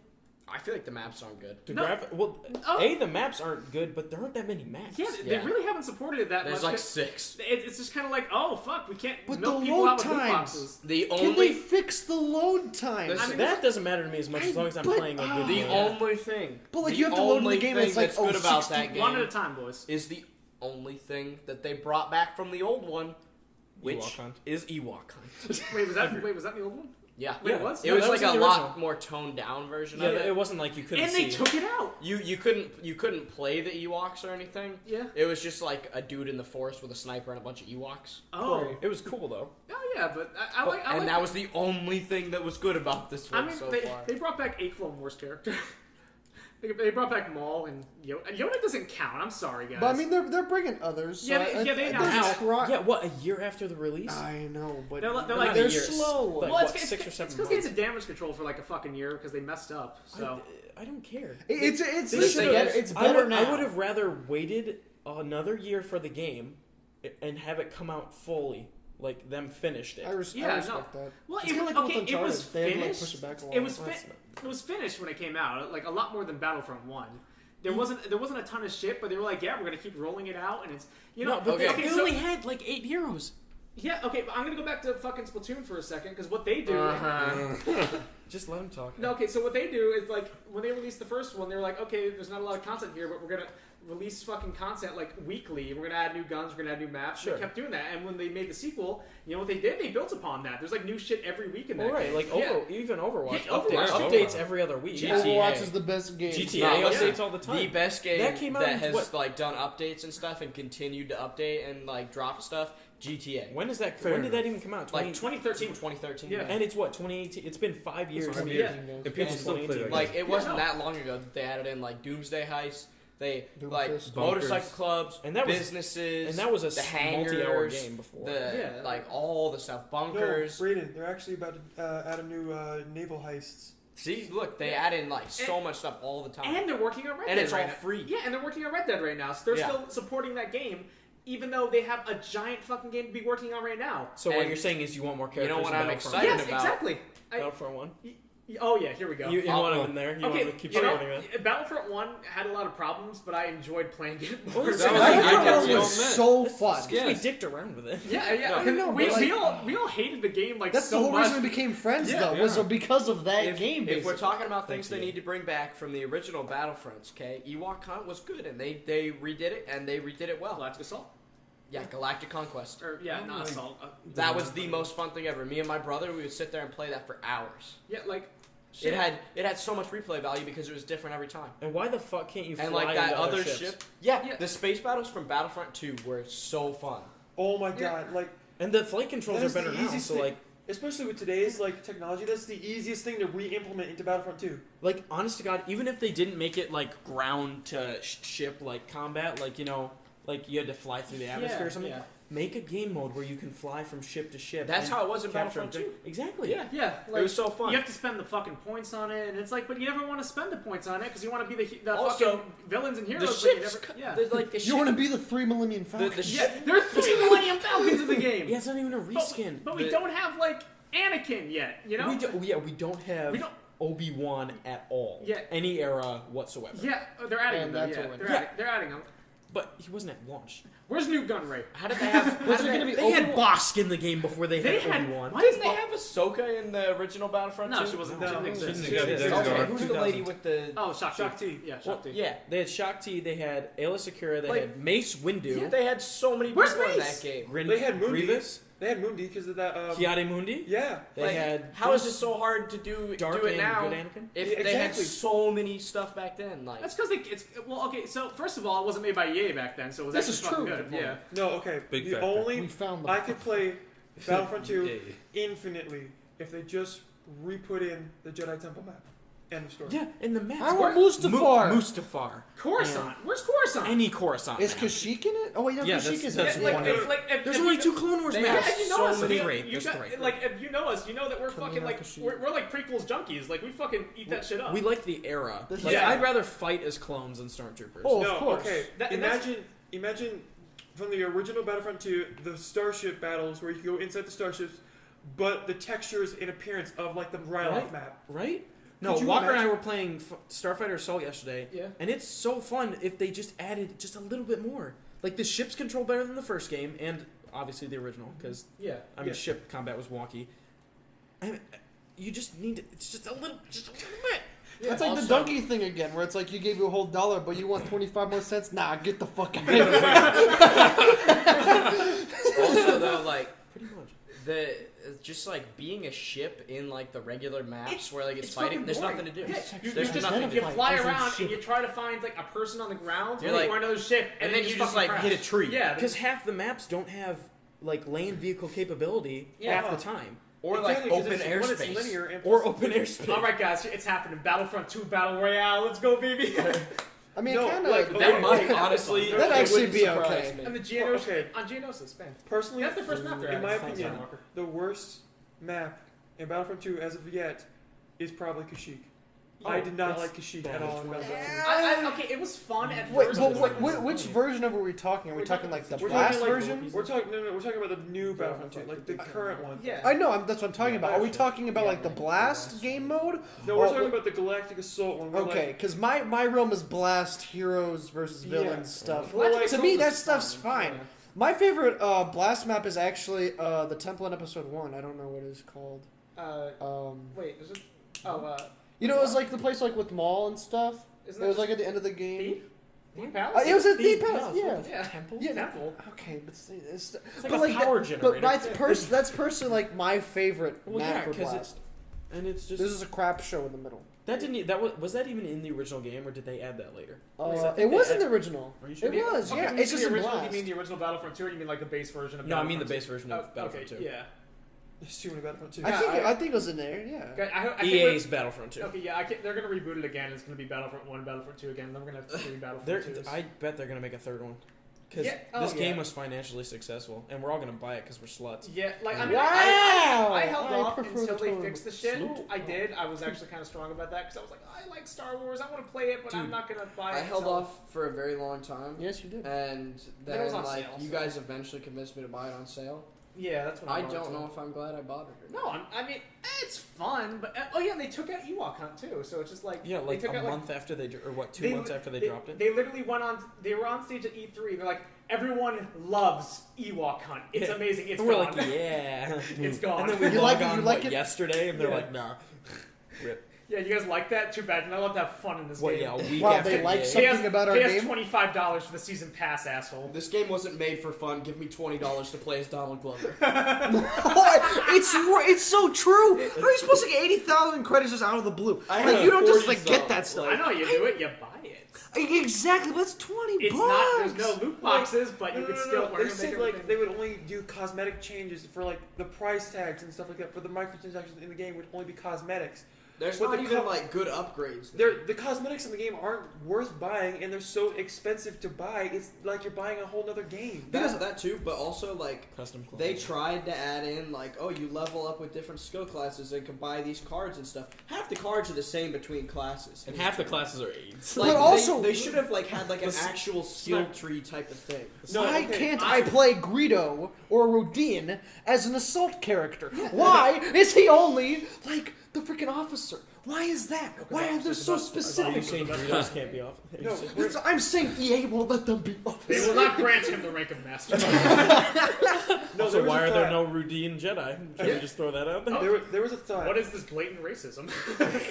I feel like the maps aren't good. the No. graphic. Well, Oh. the maps aren't good, but there aren't that many maps. Yeah, they Yeah. really haven't supported it that There's much. like 6. It's just kind of like, oh fuck, we can't But milk the people load out with loot times. boxes. The Can they only fix the load time? This- I mean, That doesn't matter to me as much as long as I'm but- playing a good the game. only thing. But, like, the you have to load in the only game, thing it's like, that's good oh, about 60 that game One at a time, boys. is the only thing that they brought back from the old one, which Ewok Hunt. is Ewok Hunt. Wait, was that in the old one? Yeah. Wait, Yeah. it was? It No, was that like was a in the lot original. more toned down version Yeah, of it. it wasn't like you couldn't And see. they took it out. You couldn't play the Ewoks or anything. Yeah. It was just like a dude in the forest with a sniper and a bunch of Ewoks. Oh. It was cool though. Oh yeah, but I like. And that was the only thing that was good about this I one mean, so they, far. they brought back a Clone Wars character. They brought back Maul and Yoda. Yoda doesn't count. I'm sorry, guys. But I mean, they're bringing others. So Yeah, they there's announced- scri- Yeah, what, a year after the release? I know, but They're like- Not they're a year. slow. Like, well, what, 6 or 7 because they had months? the damage control for like a fucking year because they messed up. So I don't care. It's They better, should've- it's better now. I would have rather waited another year for the game and have it come out fully, like them finished it. I respect that. well, It's it, kinda like okay, with it was Uncharted. They had to, like, finished. push it back a It while. was it was finished when it came out, like a lot more than Battlefront 1. There wasn't a ton of shit, but they were like, yeah, we're gonna keep rolling it out, and it's No, but Okay. they so- only had like 8 heroes. yeah, okay, but I'm gonna go back to fucking Splatoon for a second because what they do. Just let them talk. No, okay, so what they do is like when they released the first one, they were like, okay, there's not a lot of content here, but we're gonna release fucking content like weekly. We're gonna add new guns, we're gonna add new maps. Sure. And they kept doing that, and when they made the sequel, you know what they did? They built upon that. There's like new shit every week in that. All right, game. like Yeah. even Overwatch Yeah, Overwatch, updates Overwatch. every other week. GTA. Overwatch is the best game. GTA No, updates listen, all the time. The best game That came out in has what? like done updates and stuff and continued to update and like drop stuff. GTA. When is that? Fair When did that enough. even come out? Like 2013. 2013. Yeah. And it's what 2018. It's been 5 years. Sorry, since yeah. games. And people Yeah, still play 2018. that Like game. it wasn't no. that long ago that they added in like Doomsday Heist. They Doomfist. like Bunkers. motorcycle clubs, And that was- businesses, and that was a the multi-hour hangars, game before. the Yeah. like all the stuff, No, bunkers. Brayden, they're actually about to add a new naval heists. See, look, they add in like so much stuff all the time. And they're working on Red And Dead it's right all now. free. Yeah, and they're working on Red Dead right now, so they're Yeah. still supporting that game, even though they have a giant fucking game to be working on right now. So what And you're saying is you want more you characters? know what in I'm Battlefront? excited Yes, about. exactly. Battlefront 1. Oh yeah, here we go. You want them in there? You Okay, want to keep you know, supporting that? Battlefront 1 had a lot of problems, but I enjoyed playing it more. Well, that was Battlefront like- I 1 did was too. so fun. Because we dicked around with it. yeah. No, I know, we, but, we, like- all hated the game like That's so the whole much. reason we became friends, Yeah, though, was yeah. because of that If, game. if we're Basically. talking about things Thank they you. need to bring back from the original Battlefronts, okay, Ewok Hunt was good, and they redid it, and they redid it well. Galactic Assault. Yeah, Galactic Conquest. Or not Assault. That was the most fun thing ever. Me and my brother, we would sit there and play that for hours. Yeah, like It had so much replay value because it was different every time. And why the fuck can't you fly And like that into other ships? ship. Yeah. The space battles from Battlefront 2 were so fun. Oh my god, like And the flight controls That's are better the now. easiest So thing. like, especially with today's like technology, that's the easiest thing to re-implement into Battlefront 2. honest to God, even if they didn't make it like ground to ship like combat, like like you had to fly through the atmosphere or something. Yeah. Make a game mode where you can fly from ship to ship. That's and how it was in capture Battlefront 2. Exactly. Yeah. Yeah, It was so fun. You have to spend the fucking points on it, and it's like, but you never want to spend the points on it because you want to be the Also, fucking villains and The heroes. But you ships, never, You want to be the 3 Millennium Falcon. yeah, there are 3 Millennium Falcons in the game. Yeah, it's not even a reskin. But we don't have like Anakin yet, you know? We don't have Obi-Wan at all. Yeah. Any era whatsoever. Yeah, they're adding And them. that's Yeah, a win. they're adding them. But he wasn't at launch. Where's Newt Gunray? How did they have? Was it gonna be They had Obi-Wan? Bosk in the game before they They had had- Obi-Wan. Why Didn't is they Bosk- have Ahsoka in the original Battlefront 2? No, she wasn't. No, She didn't she exist. didn't She exist. didn't Okay, exist. who's the lady with the? Oh, Shakti. Shakti. Yeah, Well, Shakti. Yeah, They had Shakti, they had Ayla Secura, they Like- had Mace Windu, they had so many Where's people in Mace? that game. Grin- They had Mundi. Grievous, They had Mundi because of that. Kiadi Mundi. Yeah. They Like, had how is it so hard to do Dark it and now? Good Anakin. If Yeah, they had exactly. so many stuff back then, like That's because it's well, okay. So first of all, it wasn't made by EA back then, so it was This actually is fucking true. good. Yeah. No, okay. Big the factor. We only found I them. could play Battlefront 2 Yay. infinitely if they just re-put in the Jedi Temple map. End of story. Yeah, in the maps. I want Where- Mustafar. Mustafar. Coruscant. Where's Coruscant? Any Coruscant. Is map. Kashyyyk in it? Oh wait, no, Yeah, Kashyyyk is that's in Yeah, it. one like, of- if There's only 2 Clone Wars They maps. have you know so us. many- Three. You There's got, 3. like if you know us, you know that we're Kamino fucking like Kashyyyk. we're like prequels junkies. Like we fucking eat that shit up. We like the era. This Like, is- I'd rather fight as clones than stormtroopers. Oh, No, of course. okay. And that's- Imagine from the original Battlefront 2, the starship battles where you go inside the starships, but the textures and appearance of like the Ryloth Right. map. Right? No, Could you Walker and I imagine- were playing Starfighter Assault yesterday, Yeah. and it's so fun if they just added just a little bit more. Like, the ships control better than the first game, and obviously the original, because, Yeah. I mean, Yeah. ship combat was wonky. And you just need to, it's just a little bit. That's like the Also- donkey thing again, where it's like you gave you a whole $1, but you want 25 more cents. Nah, get the fuck out of here. also though, like Pretty much. the just like being a ship in like the regular maps where like it's It's fighting. fucking There's boring. nothing to do. Yeah, you There's just nothing to you do. fly As in around ship. and you try to find like a person on the ground, You're or like- another ship, and then you just like fucking hit a crash. tree. Yeah, Because half the maps don't have, like, land vehicle capability Yeah. half the time. Or Exactly, like 'cause open it's- when it's airspace. linear and Or open airspace. All right, guys, it's happening. Battlefront 2 Battle Royale. Let's go, baby. I mean, No, kind of. like, That might honestly That'd it actually wouldn't be surprise okay. me. and the Geonosis Okay. on Geonosis, Spain. Personally, That's the first map they're in my adding. opinion, Walker. the worst map in Battlefront 2 as of yet is probably Kashyyyk. I did not it's like Kashyyyk bad. at all in Battlefront 2. Okay, it was fun at Wait, first. but but which version of it are we talking? Are we We're talking talking- like the We're blast talking like version? we're talking about the new Battlefront 2, like the current one. Yeah. I know, that's what I'm talking about. Are we talking about like the blast game mode? No, we're Or- talking about the Galactic Assault one. where, Okay, like, because my realm is blast, heroes versus villains Yeah. stuff. Well, like, to me, Assault that is stuff's fun. fine. My favorite blast map is actually the temple in episode 1. I don't know what it's called. Wait, is it? Oh, You know, it was like the place like with Maul and stuff. isn't It was that like at the end of the game. Thief? Thief Palace? It was a Thief Thief Palace, Palace, yeah. what the Yeah. Temple? Yeah, Temple. Okay, but it's like but a power But generator. that's personally like my favorite Well, map yeah, for 'cause blast. And it's just This is a crap show in the middle. that didn't e- that was that even in the original game or did they add that later? It was in the original. Are you sure? It was, Okay, yeah. when you It's say just the a original. blast. You mean the original Battlefront 2, or you mean like the base version of? No, I mean the Battlefront base 2? version of Battlefront 2. Yeah. there's too many Battlefront 2. I think it was in there. Yeah. Okay, I think EA's Battlefront 2. Okay, yeah, they're gonna reboot it again. It's gonna be Battlefront 1, Battlefront 2 again. Then we're gonna have 3 Battlefront 2s. I bet they're gonna make a third one because Yeah, oh, this game yeah. was financially successful, and we're all gonna buy it because we're sluts. Yeah, like I mean, Wow! I held I off prefer until the they term fixed the shit. slow. I did. I was actually kind of strong about that because I was like, I like Star Wars. I want to play it, but I'm Dude, not gonna buy it. I held until- off for a very long time. Yes, you did. And Then it was then, on like, sale, you so- guys eventually convinced me to buy it on sale. Yeah, that's what I I wanted don't to. know if I'm glad I bought it or not. No, I mean it's fun, but oh yeah, and they took out Ewok Hunt too. So it's just like Yeah, like they took a out, month after they or what 2 months after they dropped it. They literally went on. They were on stage at E3. They're like, everyone loves Ewok Hunt. It's Yeah. amazing. It's and we're gone. like, yeah, it's gone. And then we You log like it- on you like what, it? yesterday, and they're Yeah. like, nah. Rip. Yeah, you guys like that? Too bad. You're not allowed to have fun in this What? game. Yeah, a week Wow, after they like EA. something about our Pay us game? $25 for the season pass, asshole. This game wasn't made for fun. Give me $20 to play as Donald Glover. It's so true. How are you supposed to get 80,000 credits just out of the blue? I Like have you don't just 40 like get some. that stuff. I know how you do it. You buy it. Exactly. That's 20 It's bucks. not. There's no loot boxes, but you could still. They said like they would only do cosmetic changes for like the price tags and stuff like that. For the microtransactions in the game would only be cosmetics. There's But not the even co- like good upgrades. The cosmetics in the game aren't worth buying, and they're so expensive to buy. It's like you're buying a whole other game. That too, but also like Custom clothes. they tried to add in like, oh, you level up with different skill classes and can buy these cards and stuff. Half the cards are the same between classes, And half the classes are AIDS. Like, But also- they should have like had like an Let's- actual skill tree type of thing. No, Why okay, can't I play Greedo or Rodin as an assault character? Why is he only like the freaking officer? Why is that? Why are they so Are you specific? saying Doritos can't be off? No, I'm saying EA won't let them be They officers. will not grant him the rank of master. no. So There was why a are there thought- no Rudine Jedi? Should we just throw that out there? There was a thought. What is this blatant racism?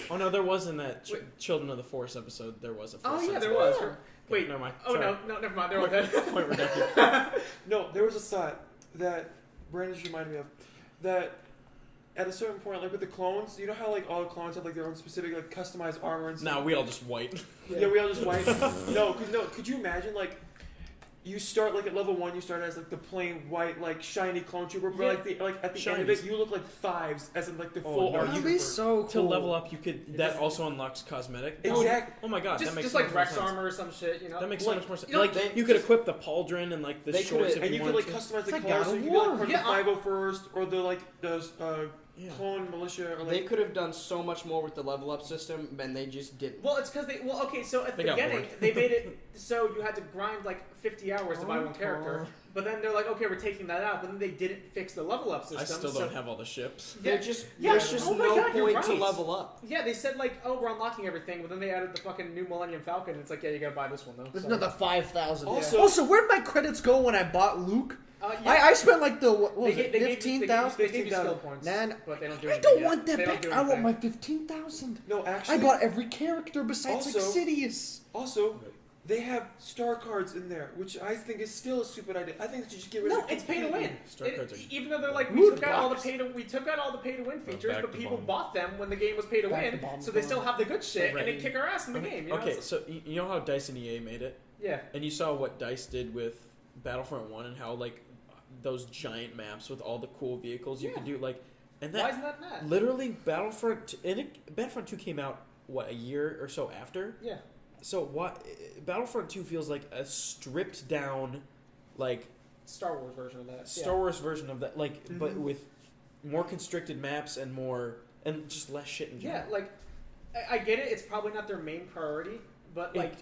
Oh no, there was in that Children of the Force episode. There was a. Oh Force yeah, there sensitive- was. Wait, never mind. Oh Sorry. no, never mind. They're all dead. Point ridiculous. No, there was a thought that Brandon just reminded me of. That at a certain point, like with the clones, you know how like all the clones have like their own specific like customized armor and stuff. Now we all just white. Yeah, we all just white. No. Could you imagine like you start like at level 1, you start as like the plain white like shiny clone trooper, but like at the end of it, Shinies. you look like 5s as in like the Oh, full no, armor. That'd be trooper. so cool. To level up, you could. That also unlocks cosmetic. Exactly. Oh my god, just that makes just so like much more Rex sense. armor or some shit, you know. That makes so much more sense. you know, Like you could equip the pauldron and like the They shorts could've- if And you you could like wanted to. customize the like colors, God so of you could be like War. part Yeah, of the 501st or the like the Yeah. clone militia or They like. could have done so much more with the level up system, and they just didn't. Well, it's because okay, so at the They got beginning bored. they made it so you had to grind like 50 hours to buy one character, Uh-huh. but then they're like, okay, we're taking that out, but then they didn't fix the level up system. I still so- don't have all the ships. Yeah, There's yeah, just oh my no God, you're point to right. level up. Yeah, they said like, oh, we're unlocking everything, but then they added the fucking new Millennium Falcon. It's like, yeah, you gotta buy this one though. There's So- another 5,000. Also- Also, where'd my credits go when I bought Luke? yeah. I spent like the what was They it, gave you- 15,000? They gave you skill points, Nah, but they don't do I anything don't yet. want that They don't back. do I want anything. my 15,000. No, actually. I bought every character besides like Also- Sidious. Also, they have star cards in there, which I think is still a stupid idea. I think they should just get rid No, of it. it's pay to win. Star cards are Even though they're like Loot we took out all the box. pay to win features, back but to people bottom. bought them when the game was pay to Back to win, bottom so they line. still have the good shit and they Right. kick our ass in the game. You know? Okay, It's- so you know how Dice and EA made it, yeah. and you saw what Dice did with Battlefront 1 and how like those giant maps with all the cool vehicles you Yeah. could do, like, and Why that isn't that mad? literally Battlefront 2 came out what, a year or so after. Yeah. So what Battlefront 2 feels like a stripped down, like Star Wars version of that. Star Wars version of that, like, but with more constricted maps and more and just less shit in Yeah, general. like I get it. It's probably not their main priority, but like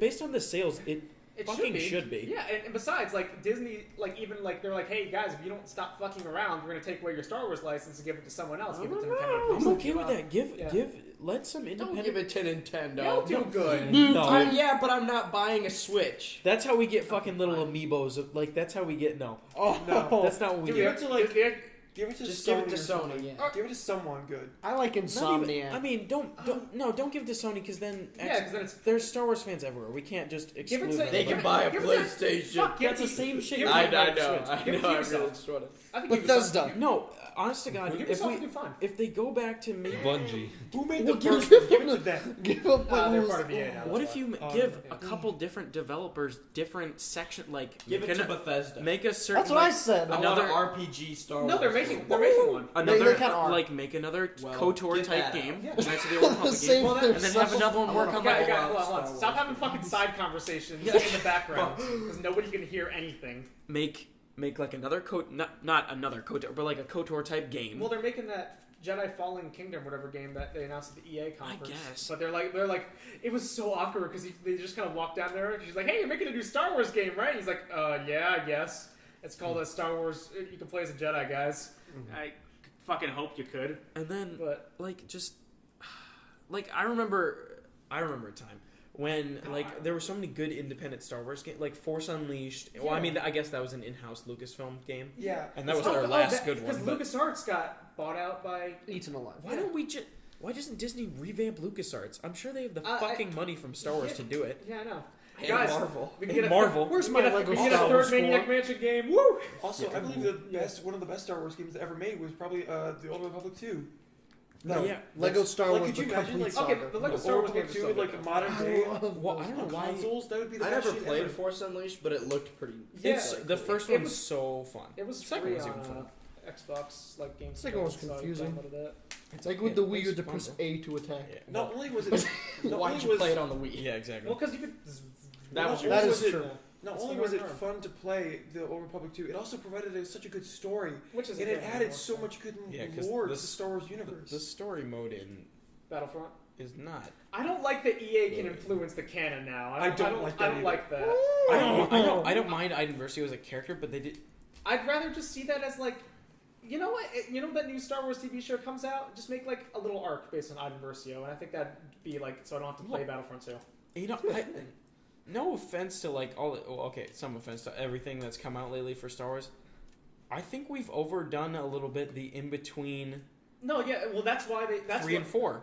Based on the sales, it it fucking should be. Yeah, and besides, like Disney, like even like they're like, hey guys, if you don't stop fucking around, we're gonna take away your Star Wars license and give it to someone else. Give it to Nintendo. I'm okay with that. Yeah. Let some Don't independent. give it to Nintendo. They'll do good. No, Yeah, but I'm not buying a Switch. that's how we get fucking little amiibos. Like that's how we get no. Oh, No. That's not what we Give do. it to like. They- Give it to Just Sony give it to or something. Sony. Yeah. Give it to someone good. I like Not Insomniac. even, I mean, don't give it to Sony because then Yeah, 'cause then it's- there's Star Wars fans everywhere. We can't just Give it exclude to- them. They Give can it- buy a give it to- PlayStation. Fuck, give That's it the to- same shit. give it I to know. Switch. I Give it to know. I Ubisoft. really just want to. I think Bethesda. Ubisoft- No, honest to God, Ubisoft if will do fine. if they go back to maybe Bungie. Who made Well, the give first? it Give it to them. Give up my They're rules. part of EA now. what that's if you why. give okay. a couple different developers different section like Give it make to an- Bethesda. make a certain That's what I like, said. Another- Another RPG Star Wars. No, they're making one. another They kinda are. like make another Well, KOTOR get type that game, out. Yeah. Knights of the Old Republic Same game, thing. and then have another one work on Okay, like hold on. Star Stop Wars. having fucking side conversations in the background because nobody can hear anything. make like another not another KOTOR, but like a KOTOR type game. Well, they're making that Jedi Fallen Kingdom, whatever game that they announced at the EA conference. guess. But they're like, it was so awkward because they just kind of walked down there and she's like, hey, you're making a new Star Wars game, right? And he's like, yeah, I guess. It's called a Star Wars. You can play as a Jedi, guys. I fucking hope you could, and then but like just like I remember a time when like there were so many good independent Star Wars games, like Force Unleashed. Well, I Yeah. mean, I guess that was an in-house Lucasfilm game, Yeah. and that was their last good one. Because But LucasArts got bought out by. Eaten alive. why don't we just Why doesn't Disney revamp LucasArts? I'm sure they have the fucking money from Star Wars to do it. Yeah, I know. And Guys, Marvel. we can get Marvel. Where's my Lego we can get Star a Wars third Maniac for? Mansion game. Woo! Also, I believe one of the best Star Wars games ever made was probably the Old Republic 2. No, Yeah, Lego Star like, Wars. could you the imagine, complete like, saga. okay, the Lego Old Star Wars Republic games 2 are so like good. modern day Well, I don't know on why. consoles, that would be the I best never shit played ever. Force Unleashed, but it looked pretty. Yeah, It's like, the cool. first It one was- was so fun. It was Second free one's on even fun. Xbox like games. Second one was so I confusing. downloaded it. It's Like okay. with the Wii, you It's had to fun, press bro. A to attack. Yeah. Not only was it, not Why'd only you was play it on the Wii? Yeah, exactly. Well, because you could. That was That was is it- true. not It's only the was it North. fun to play the Old Republic 2, it also provided such a good story, Which is and it added so much good Yeah, 'cause lore to this- the Star Wars universe. The story mode in Battlefront. is not. I don't like that EA can influence the canon now. I don't like that I don't either. like that. I don't mind Iden Versio as a character, but they did. I'd rather just see that as like, you know what? You know that new Star Wars TV show comes out? Just make like a little arc based on Iden Versio, and I think that'd be like so I don't have to play Battlefront 2. You know, no offense to like all. Well, okay, some offense to everything that's come out lately for Star Wars. I think we've overdone a little bit the in between No, yeah, well that's why they. That's 3 what, and 4.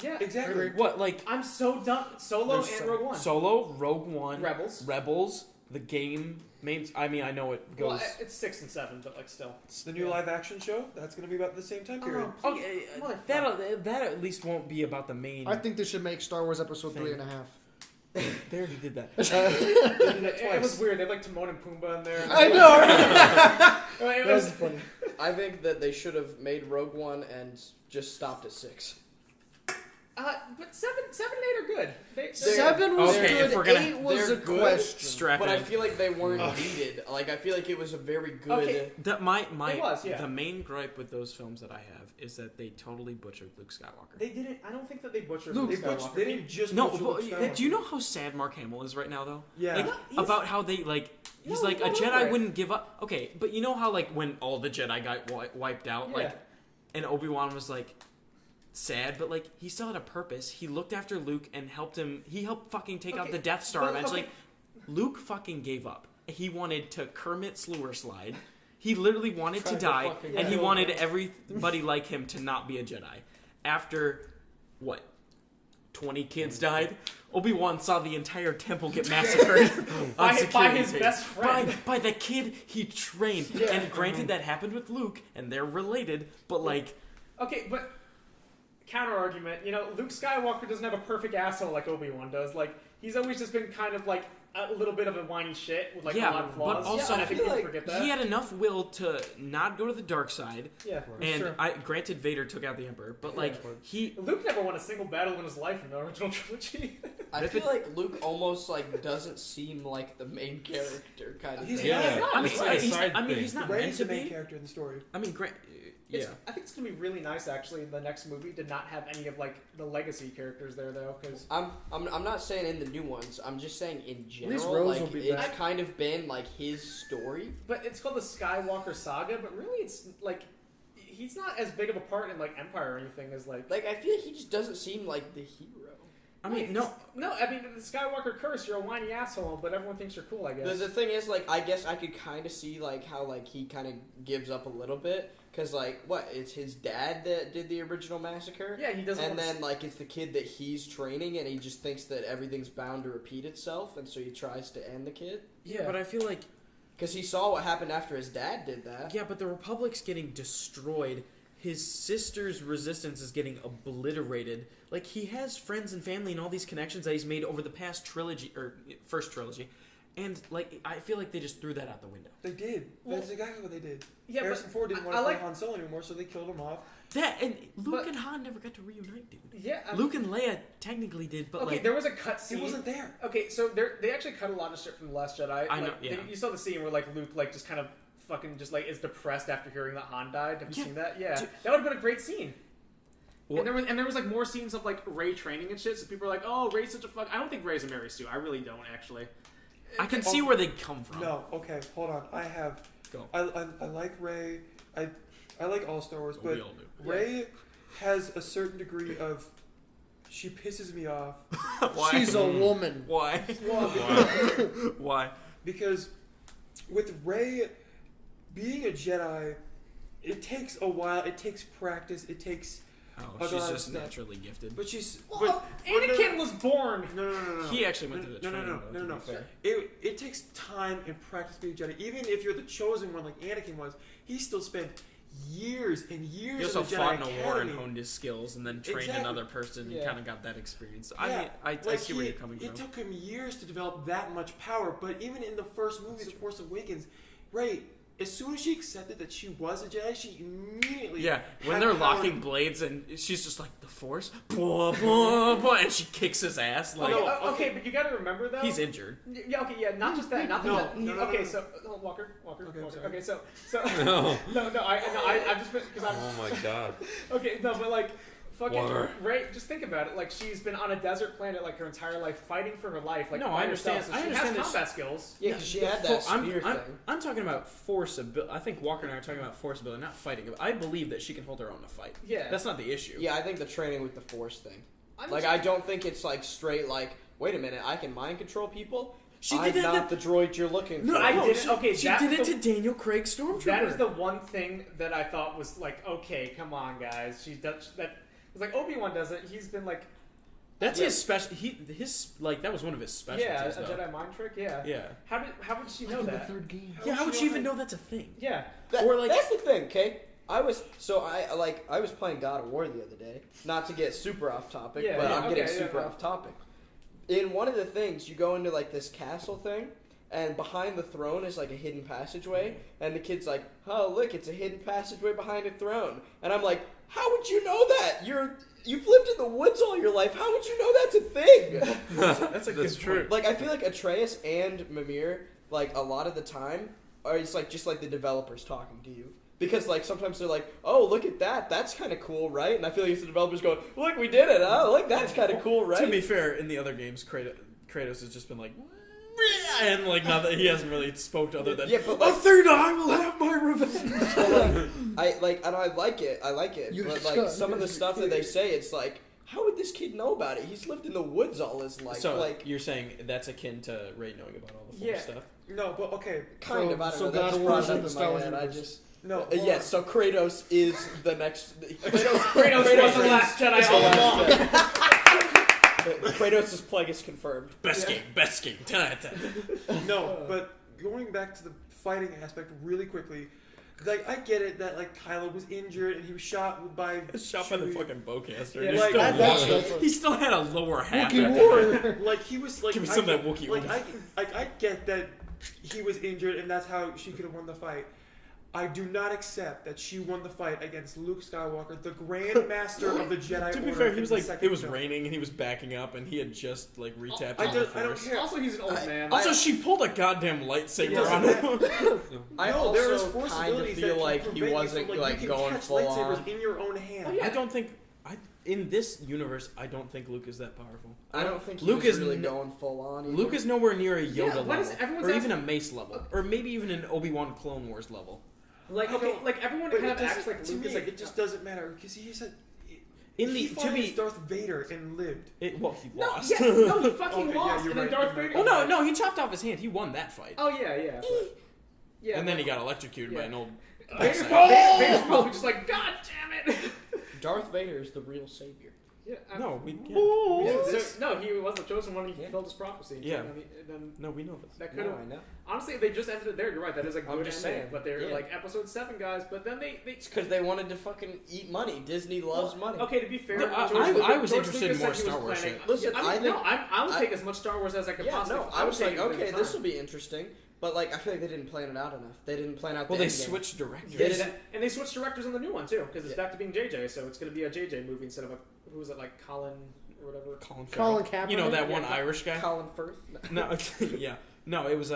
Yeah, Exactly. What like I'm so done. Solo There's and Rogue One. Solo, Rogue One, Rebels. the game mains. I mean, I know it goes. Well, it's 6 and 7, but like still. The new live action show, that's going to be about the same time period. Oh, Okay, motherfucker. that at least won't be about the main. I think they should make Star Wars Episode Thing. 3.5. they already did that. It was weird. They had like Timon and Pumbaa in there. I know, right? It That was was funny. I think that they should have made Rogue One and just stopped at 6. but 7 and 8 are good. They're 7 was Okay, if good, we're gonna- 8 was they're a good, question. Strap But in. I feel like they weren't needed. Like I feel like it was a very good. Okay. My It was, yeah. the main gripe with those films that I have is that they totally butchered Luke Skywalker. They didn't. I don't think that they butchered Luke, Luke They, Skywalker. they didn't just No, butcher but, Luke Skywalker. do you know how sad Mark Hamill is right now though? Yeah. Like, He's- about how they like he's No, like a no, Jedi no. wouldn't give up. Okay, but you know how like when all the Jedi got wiped out, Yeah. like, and Obi-Wan was like sad, but like he still had a purpose. He looked after Luke and helped him. He helped fucking take out Okay, the Death Star well, eventually. okay. Luke fucking gave up. He wanted to Kermit Slur slide. He literally wanted to Tried to die, fucking and he kill wanted him. everybody like him to not be a Jedi. After what? 20 kids died. Obi-Wan saw the entire temple get massacred on by security his tape. best friend. By the kid he trained. Yeah. And granted, that happened with Luke, and they're related, but like, Okay, but counter argument. You know, Luke Skywalker doesn't have a perfect asshole like Obi-Wan does. Like he's always just been kind of like a little bit of a whiny shit with like a lot of flaws. but also and I I think feel people like forget that. he had enough will to not go to the dark side. Yeah. And Sure. granted, Vader took out the Emperor, but like he. Luke never won a single battle in his life in the original trilogy. I feel like Luke almost like doesn't seem like the main character kind of He's thing. Yeah. not. I mean, It's like a he's, side I mean, thing. he's not Rey meant is to the main be. character in the story. I mean, yeah. I think it's gonna be really nice actually. The next movie did not have any of like the legacy characters there though, because I'm not saying in the new ones. I'm just saying in least general. Rose Like will be it's back. kind of been like his story. but it's called the Skywalker Saga. But really, it's like he's not as big of a part in like Empire or anything as like. Like I feel like he just doesn't seem like the hero. I mean, no. No, I mean the Skywalker curse. You're a whiny asshole, but everyone thinks you're cool. I guess. The thing is, like, I guess I could kind of see like how like he kind of gives up a little bit because like what it's his dad that did the original massacre. Yeah, he doesn't. And want then, like, it's the kid that he's training, and he just thinks that everything's bound to repeat itself, and so he tries to end the kid. Yeah, but I feel like. Because he saw what happened after his dad did that. Yeah, but the Republic's getting destroyed. His sister's resistance is getting obliterated. Like, he has friends and family and all these connections that he's made over the past trilogy, or first trilogy. And, like, I feel like they just threw that out the window. They did. Well, That's exactly what they did. yeah, Harrison but Ford didn't want I to play like- Han Solo anymore, so they killed him off. That, and Luke But- and Han never got to reunite, dude. yeah. I mean, Luke and Leia technically did, but, okay, like... there was a cut scene. He wasn't there. Okay, so they actually cut a lot of shit from The Last Jedi. I know, Like, yeah. You saw the scene where like Luke like just kind of fucking just like is depressed after hearing that Han died. Have you Yeah. seen that? Yeah, Dude. that would have been a great scene. Well- And there was like more scenes of like Rey training and shit. So people are like, "Oh, Rey's such a fuck." I don't think Rey's a Mary Sue. I really don't actually. I can see where they come from. No, okay, hold on. I have. Go. I like Rey. I like all Star Wars, but We all do. Rey has a certain degree of. She pisses me off Why? She's a woman. Why? Why? because with Rey being a Jedi, it takes a while. It takes practice. It takes Oh, she's no, just no. naturally gifted. But she's. Well, Anakin was born. No. He actually went through the No. training. though, to be fair. It takes time and practice to be a Jedi. Even if you're the chosen one, like Anakin was, he still spent years and years. He also in the fought Jedi in a war and Academy. honed his skills, and then trained Exactly. another person. And Yeah. kind of got that experience. Yeah, I mean, I like see where you're coming It from. took him years to develop that much power, but even in the first movie, The Force Awakens, Rey, as soon as she accepted that she was a Jedi, she immediately Yeah, when had they're power. locking blades and she's just like, the Force? Blah, blah, blah, and she kicks his ass. Like, Okay, but you got to remember though. he's injured. Yeah, okay, yeah, not just that, not No, that. no, Okay, no. so Walker. Okay, I'm sorry. Okay, so No. I just because I'm Oh my god. okay, no, but like fucking Water. Ray, just think about it. Like she's been on a desert planet like her entire life, fighting for her life. Like No, by I understand- herself, so I she understand has this- combat skills. Yeah, because she had that spear thing. I'm talking about force ability. I think Walker and I are talking about force ability, not fighting. I believe that she can hold her own to fight. Yeah. That's not the issue. Yeah, I think the training with the Force thing. I'm Like, just- I don't think it's like straight. Like, wait a minute, I can mind control people. She I'm did that. not the droid you're looking for. No, I didn't. She, Okay, she that's did it the- to Daniel Craig Stormtrooper. That is the one thing that I thought was like, okay, come on, guys. She does that. It's like Obi-Wan does it. He's been like, That's Yeah. his special. His like that was one of his specialties. yeah, a though. Jedi mind trick. Yeah. Yeah. How would she know Like in the that? third game. Yeah. How would she even know that's a thing? Yeah. Or, like- that's the thing, okay? I was playing God of War the other day. Not to get super off topic, Yeah, but yeah, I'm okay, getting yeah, super yeah. off topic. In one of the things, you go into like this castle thing, and behind the throne is like a hidden passageway, and the kid's like, "Oh, look, it's a hidden passageway behind a throne," and I'm like, "How would you know that? You've lived in the woods all your life. How would you know that's a thing?" That's a good true. point. Like, I feel like Atreus and Mimir, like, a lot of the time, are it's like just like the developers talking to you. Because, like, sometimes they're like, oh, look at that. That's kind of cool, right? And I feel like it's the developers going, look, we did it. Oh, look, that's kind of cool, right? To be fair, in the other games, Kratos has just been like, and like nothing. He hasn't really spoke other than, Yeah, but, like- Athena, I will have my revenge. And I like it. I like it. You But, suck. like, some of the stuff that they say, it's like, how would this kid know about it? He's lived in the woods all his life. So like, you're saying that's akin to Ray knowing about all the Force Yeah. stuff? No, but okay. kind So- of. I don't so know. God That just of War is popped in up the in my Star Wars head. I universe. just... No. yes, so Kratos is the next... Kratos was the last Jedi all along. Kratos' plague is confirmed. Best game. 10 out of 10. No, but going back to the fighting aspect really quickly, like I get it that like Kylo was injured and he was shot by Shot by the Chewie. fucking bowcaster. Yeah, He like, still that- walked. that's- He still had a lower half. Wookiee after that. War. Like he was like Give me I some of get- that Wookiee like I get that he was injured and that's how she could have won the fight. I do not accept that she won the fight against Luke Skywalker, the Grand Master of the Jedi To be Order fair, in he was the like, second it was film. raining and he was backing up and he had just like retapped I on the don't Force. care. Also, he's an old man. Also, she pulled a goddamn lightsaber on him. I No, there is also force kind of abilities that feel can like he prevent you wasn't from, like you can going catch full lightsabers on. in your own hand. Oh, yeah. I don't think in this universe. I don't think Luke is that powerful. I don't think he Luke was is really n- going full on. Either. Luke is nowhere near a Yoda Yeah, what level, is- everyone's or even a asking- Mace level, or maybe even an Obi-Wan Clone Wars level. Like I okay, don't- like everyone But kind it of doesn't- acts like to Luke me, is like it just doesn't matter because he said In he the fought to be against Darth Vader and lived. he no, lost. yeah, no, he fucking Okay, yeah, lost, you're and then right, Darth you're Vader. right. Oh no, he chopped off his hand. He won that fight, Oh yeah. But, yeah. and then but he got electrocuted by Yeah. an old. Vader's, backside. Vader's probably just like, God damn it. Darth Vader is the real savior. Yeah, No, we no, he was the chosen one. He fulfilled his prophecy. Yeah. And then no, we know this. that could No, have. I know. Honestly, if they just ended it there. You're right. That is a I'm good just ending. saying. But they're Yeah. like episode 7 guys. But then they It's because they wanted to fucking eat money. Disney loves money. Okay, to be fair, No, I was interested in more Star Wars shit. Listen, I I mean, think- no, I will I- take as much Star Wars as I could Yeah, possibly. no, I was like, taking it at the okay, time. this will be interesting. But like, I feel like they didn't plan it out enough. They didn't plan out. Well, the they end game. switched directors. They Yeah, didn't- and they switched directors on the new one too, because it's Yeah. back to being JJ. So it's going to be a JJ movie instead of a who was it like Colin or whatever. Colin Colin Farrell. Kaepernick? You know that one Yeah, Irish guy? Colin Firth. No, yeah, no, it was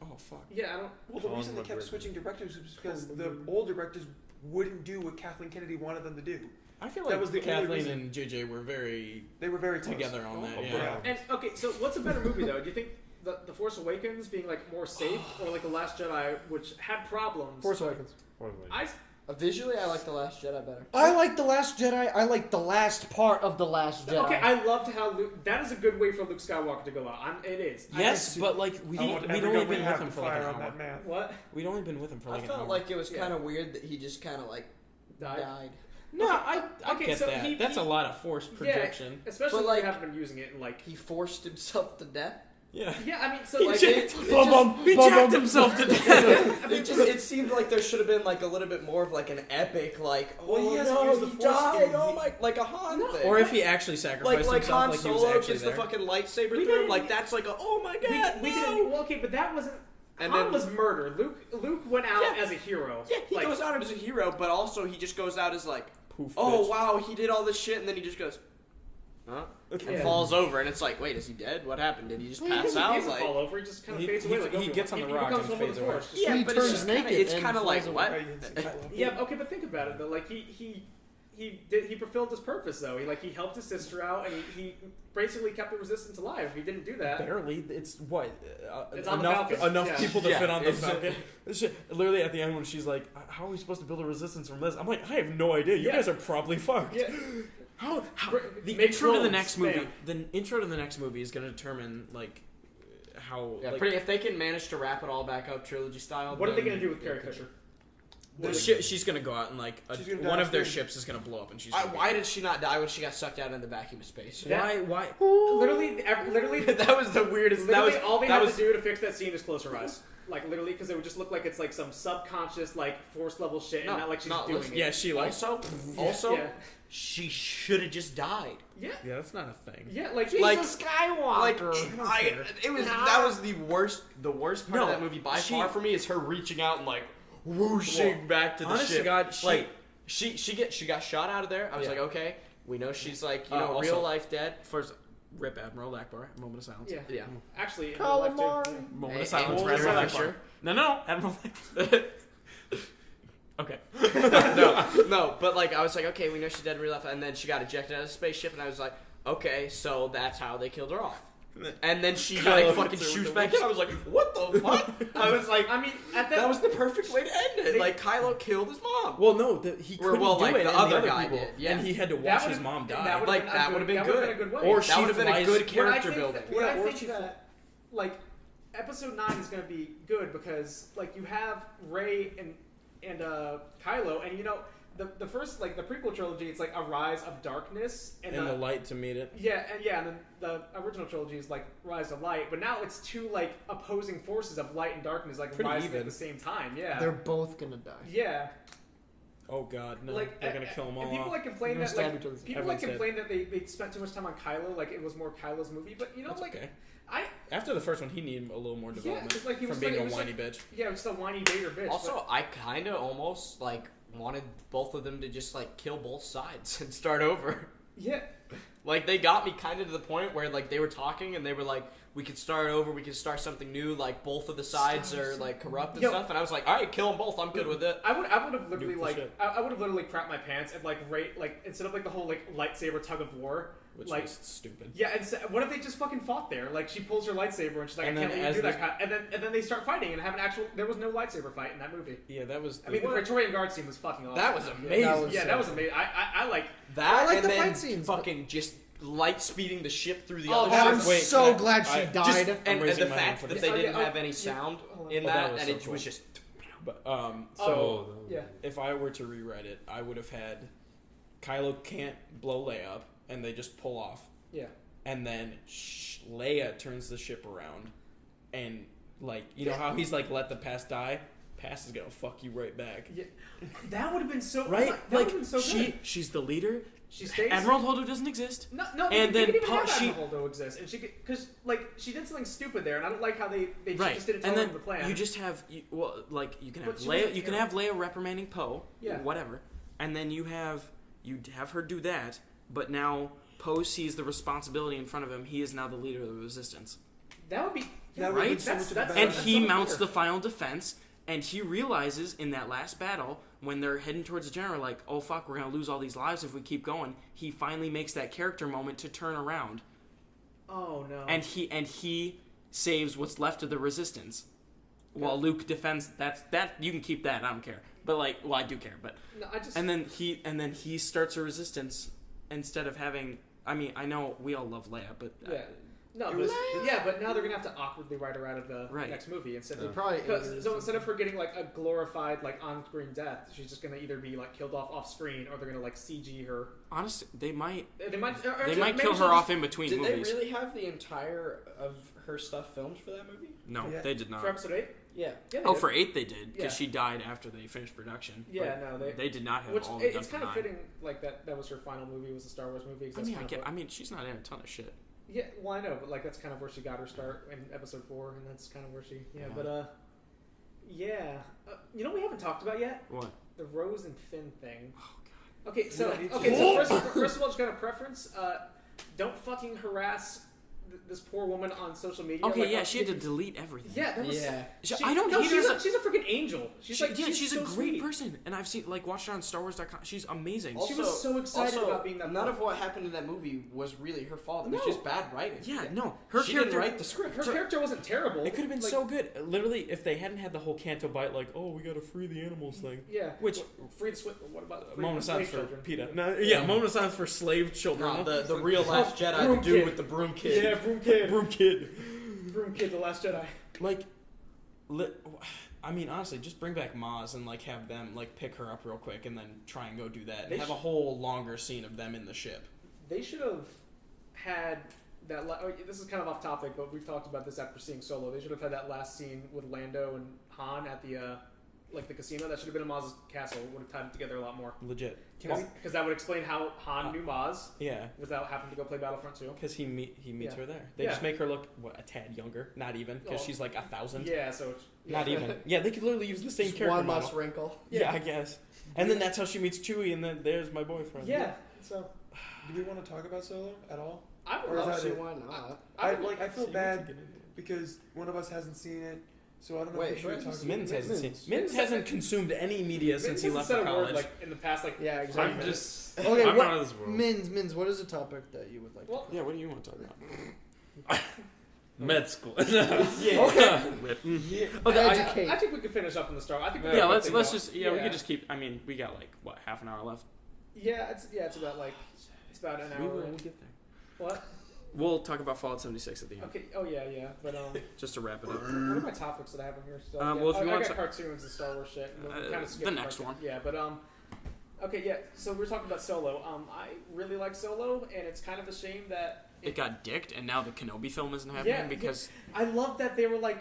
Oh fuck. Yeah, I don't. Well, the reason they kept switching directors was because the old directors wouldn't do what Kathleen Kennedy wanted them to do. I feel That like was the only Kathleen reason. and JJ were very They were very close. together on that. Oh, Yeah. wow. And okay, so what's a better movie though? Do you think the Force Awakens being like more safe, or like the Last Jedi, which had problems? Force Awakens. I Visually, I like the Last Jedi better. I like The Last Jedi. I like the last part of The Last Jedi. okay. I loved how Luke. That is a good way for Luke Skywalker to go out. It is. Yes, but like I want we'd every only gun we been with have him to for like fire an on hour. that man. What? We'd only been with him for I like an felt hour. like it was Yeah. kind of weird that he just kind of like Died? died. No, I Okay, get so that. That's a lot of forced projection. Yeah, especially But, if like, you haven't been using it in like. He forced himself to death. Yeah. Yeah, I mean, so He like. jacked- Bum, he bum, jacked bum. himself to death. It seemed like there should have been like a little bit more of like an epic like Well, he hasn't no, used the he Force died, in- oh my, like a Han thing. Or if he actually sacrificed like himself, Han like he was Solo actually gets there. the fucking lightsaber We through him, didn't- like that's like a oh my god, we no. didn't. Well, okay, but that wasn't. And Han then- was murdered. Luke went out Yeah. as a hero. Yeah, he like, goes out as a hero, but also he just goes out as like, Poof, oh bitch. wow, he did all this shit, and then he just goes, huh? And Yeah. falls over, and it's like, wait, is he dead? What happened? Did he just He pass doesn't, out? he doesn't Like, fall over. He just kind of He- fades he- away. Like he Obi-Wan. gets on the rock becomes and one with fades the away. Force. Just yeah, He but it's turns just kind of, naked it's and kind of like flies what? away. Yeah, okay, but think about it though. Like he fulfilled his purpose though. He helped his sister out, and he basically kept the resistance alive. If he didn't do that, Barely. It's what It's on the enough Falcon. Yeah. people to Yeah, fit on the it's- Falcon. This shit, literally at the end when she's like, "How are we supposed to build a resistance from this?" I'm like, "I have no idea. You Yeah. guys are probably fucked." yeah, How the Make intro to the clones, next movie? bam. The intro to the next movie is going to determine like how. Yeah, like, if they can manage to wrap it all back up trilogy style. what are they then- gonna do with Carrie Fisher? she's going to go out and like She's gonna die one of their soon. ships is going to blow up and she's. Gonna Why did she not die when she got sucked out in the vacuum of space? Why? Literally, that was the weirdest. That literally was all they that had was to do to fix that scene is close her eyes. Like literally, because it would just look like it's like some subconscious like force level shit, and No, not like she's no, doing listen, it. Yeah, she like. also yeah. she should have just died. Yeah, Yeah, that's not a thing. yeah, like Like- Skywalker. It was that was the worst part No, of that movie by she- far for me is her reaching out and like whooshing back to the honest to ship. God, like she got shot out of there. I was Yeah. like, okay, we know she's like Also- real life dead. First, rip Admiral Akbar. Moment of silence. yeah. Yeah. Actually, in real life, too. Calamari. Moment Hey, of silence hey, for Admiral hey, Akbar. sure. No, Admiral Akbar. Okay. no, but like I was like, okay, we know she's dead in real life, and then she got ejected out of the spaceship, and I was like, okay, so that's how they killed her off. And then she Kylo like fucking hits her with shoots the back in. I was like, what the fuck? I was like, I mean, at that was the perfect way to end it. Like Kylo killed his mom. Well, no, he Or, couldn't well, do like, it, the and other the guy people, did, yeah. and he had to That watch would've- his mom and die. that would've Like, been that a would've been that would've good. been a good way. Or that would have been a flies- good What I character think building. that- what I Yeah, or think she that, like, Episode 9 is going to be good because, like, you have Rey and Kylo, and, you know, the first, like, the prequel trilogy, it's like a rise of darkness. And the light to meet it. Yeah, and then the original trilogy is, like, rise to light. But now it's two, like, opposing forces of light and darkness, like, Pretty rising even. at the same time. Yeah. They're both gonna die. Yeah. Oh God, no! Like, They're gonna kill them all and people off. like complain They're that gonna like stab each other. people like Everyone's complain that they spent too much time on Kylo, like it was more Kylo's movie. But you know, That's like okay. I After the first one, he needed a little more yeah, development it's like he was from being like, a it was whiny like, bitch. yeah, just a whiny Vader bitch. Also, I kind of almost like wanted both of them to just like kill both sides and start over. but, yeah, Like they got me kind of to the point where like they were talking and they were like, we could start over, we could start something new. Like both of the sides are like corrupt and Yo. stuff. And I was like, all right, kill them both. I'm good with it. I would have literally Nuke the like shit. I would have literally crapped my pants if like instead of like the whole like lightsaber tug of war, Which like was stupid. yeah, and so, what if they just fucking fought there? Like she pulls her lightsaber and she's like, And I can't then let you do as that, and then they start fighting and have an actual. There was no lightsaber fight in that movie. Yeah, that was. I mean, the Praetorian Guard scene was fucking awesome. That was Yeah. amazing. That was Yeah, so that was amazing. I like. That I like and the then fight scenes, but- fucking just light speeding the ship through the Oh, other that ship. I'm Wait, so can I- glad she I- died. Just, I'm and raising the my fact hand for that this. they Oh, yeah, didn't oh, have any yeah. sound Hold on. in Oh, that that, was and so it cool. was just But Oh, Oh, yeah. if I were to rewrite it, I would have had Kylo can't blow Leia up, and they just pull off, Yeah. and then Leia turns the ship around, and like you know how he's like let the past die. Past is gonna fuck you right back. Yeah, that would have been so Right? That would Like have been so good. she's the leader. She stays. Admiral Holdo doesn't exist. No, and they then could even Pa- have she- Admiral Holdo exist, and she because like she did something stupid there, and I don't like how they Right, just didn't tell and then them the plan. you just have you can have But she Leia. wasn't You can here. have Leia reprimanding Poe, Yeah. whatever, and then you have her do that. But now Poe sees the responsibility in front of him. He is now the leader of the Resistance, that would be That would be right. so much of a That's and that's he so much mounts better. the final defense. And he realizes in that last battle, when they're heading towards the general, like, oh fuck, we're gonna lose all these lives if we keep going. He finally makes that character moment to turn around, Oh no. and he saves what's left of the Resistance, while Luke defends. That you can keep that. I don't care. But like, well, I do care. But no, I just and then he starts a Resistance instead of having. I mean, I know we all love Leia, but yeah. No, It but was- but now they're gonna have to awkwardly write her out of the Right. next movie instead They of probably so instead of her getting like a glorified like on-screen death, she's just gonna either be like killed off-screen or they're gonna like CG her. Honestly, they might They might kill her off in between Did movies. they really have the entire of her stuff filmed for that movie? No, Yeah. they did not. for episode 8. Yeah. Yeah, they Oh, did. for 8 they did because Yeah. she died after they finished production. Yeah, But no, they did not have which all the it's guns kind to of 9. fitting like that was her final movie was a Star Wars movie. 'cause I that's mean, kind of I mean, she's not in a ton of shit. Yeah, well, I know, but like that's kind of where she got her start in episode 4, and that's kind of where she. Yeah, but you know what we haven't talked about yet? What? The Rose and Finn thing. Oh Okay, so Yeah, it's- first of all, just got a preference. Don't fucking harass this poor woman on social media. Okay, like, yeah, she had to delete everything. Yeah, that was. Yeah. I don't hate her. she's as she's a freaking angel. She's She, like, yeah, she's so a great sweet. person, and I've seen watched her on StarWars.com. She's amazing. She was so excited about being that None mom. of what happened in that movie was really her fault. It was No. just bad writing. Yeah, no, her She character. didn't write the script. Her character wasn't terrible. It could have been Like, so good. Literally, if they hadn't had the whole Canto Bite, like, oh, we gotta free the animals thing. Yeah. Which free the what about free moment the sounds slave for children? PETA. No, yeah, moment sounds for slave children. No, the real Last Jedi, Broom the dude Kid. with the broom kid. Yeah, Broom Kid. Broom kid. Broom Kid, the Last Jedi. Like, I mean, honestly, just bring back Maz and have them pick her up real quick, and then try and go do that, and They have a whole longer scene of them in the ship. They should have had that. This is kind of off topic, but we've talked about this after seeing Solo. They should have had that last scene with Lando and Han at the the casino. That should have been in Maz's castle. Would have tied it together a lot more. Legit. Because that would explain how Han knew Maz Yeah. without having to go play Battlefront 2. Because he meets Yeah. her there. They Yeah. just make her look a tad younger, not even, because Oh. she's 1,000. Yeah, so it's, Not even. Yeah, they could literally use the same Just character one model. less wrinkle. Yeah, I guess. And then that's how she meets Chewie, and then there's my boyfriend. Yeah, so Do we want to talk about Solo at all? I would Or is love that to. it? Why not? I feel She bad wants to get into it. because one of us hasn't seen it, so I don't know Wait, if we who should hasn't talk seen about Mins it. hasn't seen. Mins Mins hasn't consumed any media since he Vince left hasn't for said a word, college. in the past Yeah, exactly. I'm just. Okay, I'm what- out of this world. Mins, what is a topic that you would like? Well, Yeah, what do you want to talk about? Med school. Okay. Rip. Oh, Educate. I think we could finish up in the Star. I think we yeah, got let's that thing let's going. just we could just keep. I mean, we got half an hour left. Yeah, it's about it's about an hour. We'll get there. What? We'll talk about Fallout 76 at the end, Okay. Oh yeah, but just to wrap it up. what are my topics that I have in here? Still? Well, if you I want got to- cartoons and Star Wars shit. And we'll kinda skip the next cartoon- one. Yeah, but okay, yeah. So we're talking about Solo. I really like Solo, and it's kind of a shame that It got dicked, and now the Kenobi film isn't happening Yeah, because I love that they were like,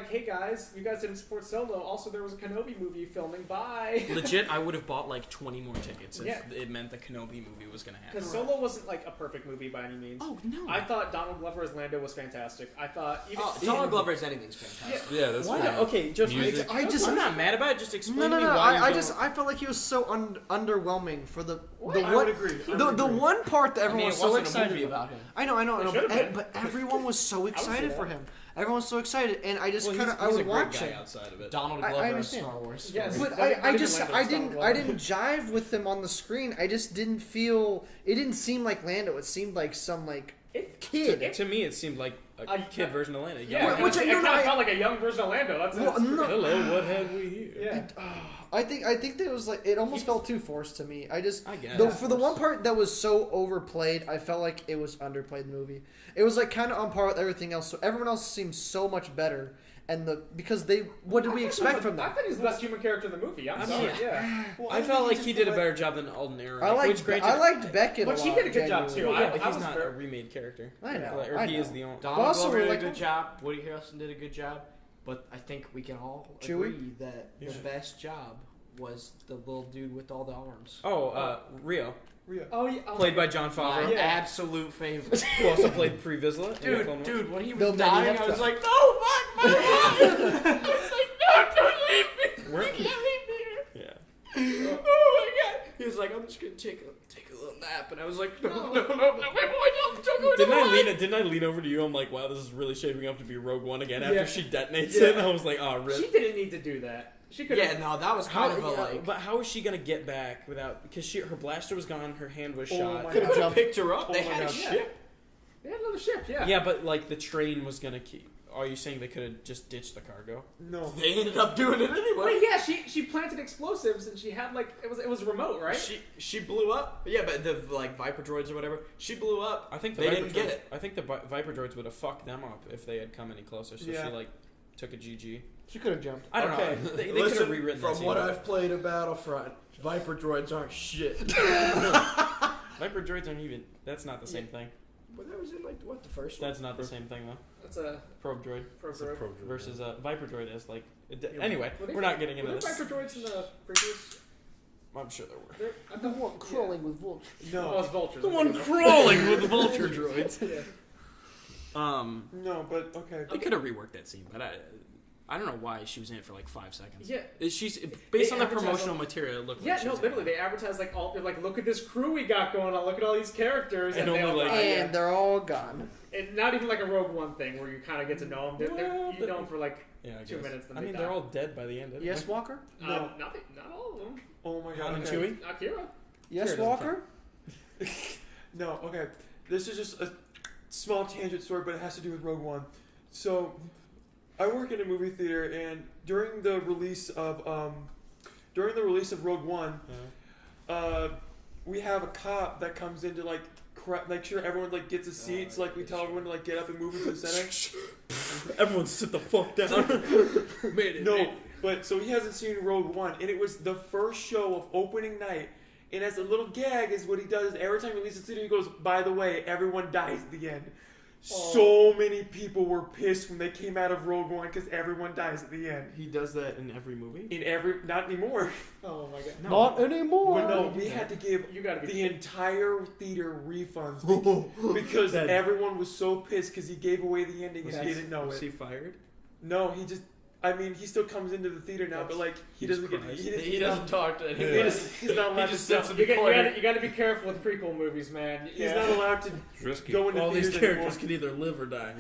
hey guys, you guys didn't support Solo. Also, there was a Kenobi movie filming. Bye. legit, I would have bought 20 more tickets if Yeah. it meant the Kenobi movie was gonna happen. Because Solo wasn't a perfect movie by any means. Oh no! I thought Donald Glover as Lando was fantastic. I thought even Donald Glover as anything's fantastic. Yeah, that's Why? fine. Okay, just Music. I'm not mad about it. Just explain No. to me why you I don't- I felt like he was so underwhelming for the I would agree. the one part that everyone I mean, was it so wasn't a excited movie about. about him. I know, It should've been. but everyone was so see excited that. for him. Everyone was so excited, and I just Well, kind he's of I a would great watch guy it. outside of it. Donald I Glover as understand. Star Wars. Yes. But Not I even Lando, just Donald Glover. I didn't jive with him on the screen. I just didn't feel it didn't seem like Lando. It seemed like some kid. To me, it seemed like a I- kid version of Lando. Yeah, Which it I- kind no, of I- felt like a young version of Lando. That's Well, no. Hello, what have we here? Yeah. I think that was it almost felt too forced to me. I guess for the one part that was so overplayed, I felt like it was underplayed in the movie. It was kind of on par with everything else. So everyone else seemed so much better, and what did we expect from I them? thought he was the best human character in the movie. I'm sorry. Yeah. Well, I felt like he did a better job than Alden Ehrenreich. I liked which granted, I liked Beckett. But a she lot, did a good job, too. genuinely. Yeah, but I he's was not very- a remade character. I know. Or I he know. is the only. Donald Also, Glover did like- a good job. Woody Harrelson did a good job. But I think we can all Chewie? agree that Yeah. the best job was the little dude with all the arms. Oh, Rio, Rio. Oh yeah. played by John My Favreau, Yeah. absolute favorite. who also played Pre Vizsla. Dude, when he was Bill Murray, dying, that's I was right. like, no, fuck, my mom! I was like, no, don't leave me! Where- You can't leave me here! Yeah. Oh my god! He was like, I'm just gonna take a little nap, and I was like, no, wait, boy, don't go to Didn't I lean over to you? I'm like, wow, this is really shaping up to be Rogue One again. After Yeah. she detonates Yeah. it, I was like, oh, rip. She didn't need to do that. She could. Yeah, no, that was kind of a like. But how is she gonna get back without? Because her blaster was gone, her hand was Oh shot. my Could have picked her up. Oh They my had a God. ship. They had another ship. Yeah. Yeah, but the train was gonna keep. Are you saying they could have just ditched the cargo? No. They ended up doing it anyway. Wait, yeah, she planted explosives and she had like it was remote, right? She blew up. Yeah, but the like Viper droids or whatever. She blew up. I think they didn't get it. I think the Viper droids would have fucked them up if they had come any closer. So she like took a GG. She could have jumped. I don't know. They could have rewritten that From what I've played of Battlefront, Viper droids aren't shit. Viper droids aren't even. That's not the same thing. But that was in like what the first one. That's not the same thing though. That's a Probe droid. probe droid. Versus Viper droid is like. Anyway, Were we're not getting into Were there this. Viper droids in the previous? I'm sure there were. I The one crawling with vultures. Oh, No. it's vultures. The I'm one thinking crawling with the vulture droids. of- Yeah. No, but okay. They could have reworked that scene, but I don't know why she was in it for like 5 seconds. Yeah. She's based on the advertise promotional all- material. It looked Yeah, like she no, was in literally, it. they advertise like all. They're like, look at this crew we got going on. Look at all these characters, And they only, all like- die, And they're all gone. and not even like a Rogue One thing where you kind of get to know them. Well, You know them for like Yeah, I 2 guess. minutes. Then I they mean, die. they're all dead by the end. Anyway. Yes, Walker? No. Not all of them. Oh my god. Han and Okay. Chewie. Akira. Yes, doesn't Walker? No, okay. This is just a small tangent story, but it has to do with Rogue One. So, I work in a movie theater, and during the release of Rogue One, we have a cop that comes in to like make sure everyone like gets a seat. So like we tell everyone to like get up and move into the center. Everyone sit the fuck down. Made it. No, but so he hasn't seen Rogue One, and it was the first show of opening night. And as a little gag, is what he does is every time he leaves the theater, he goes, "By the way, everyone dies at the end." So many people were pissed when they came out of Rogue One because everyone dies at the end. He does that in every movie. Not anymore. Oh my god. No. Not anymore. But no, we had to give You gotta be. the entire theater refunds because That- everyone was so pissed because he gave away the ending and he didn't know Was it. he fired? No, he just. I mean, he still comes into the theater now, but like he doesn't get. He doesn't talk to He anyone. he's not allowed to. sits in You the corner. got to be careful with prequel movies, man. He's not allowed to Risky. go into All these theaters characters anymore. can either live or die.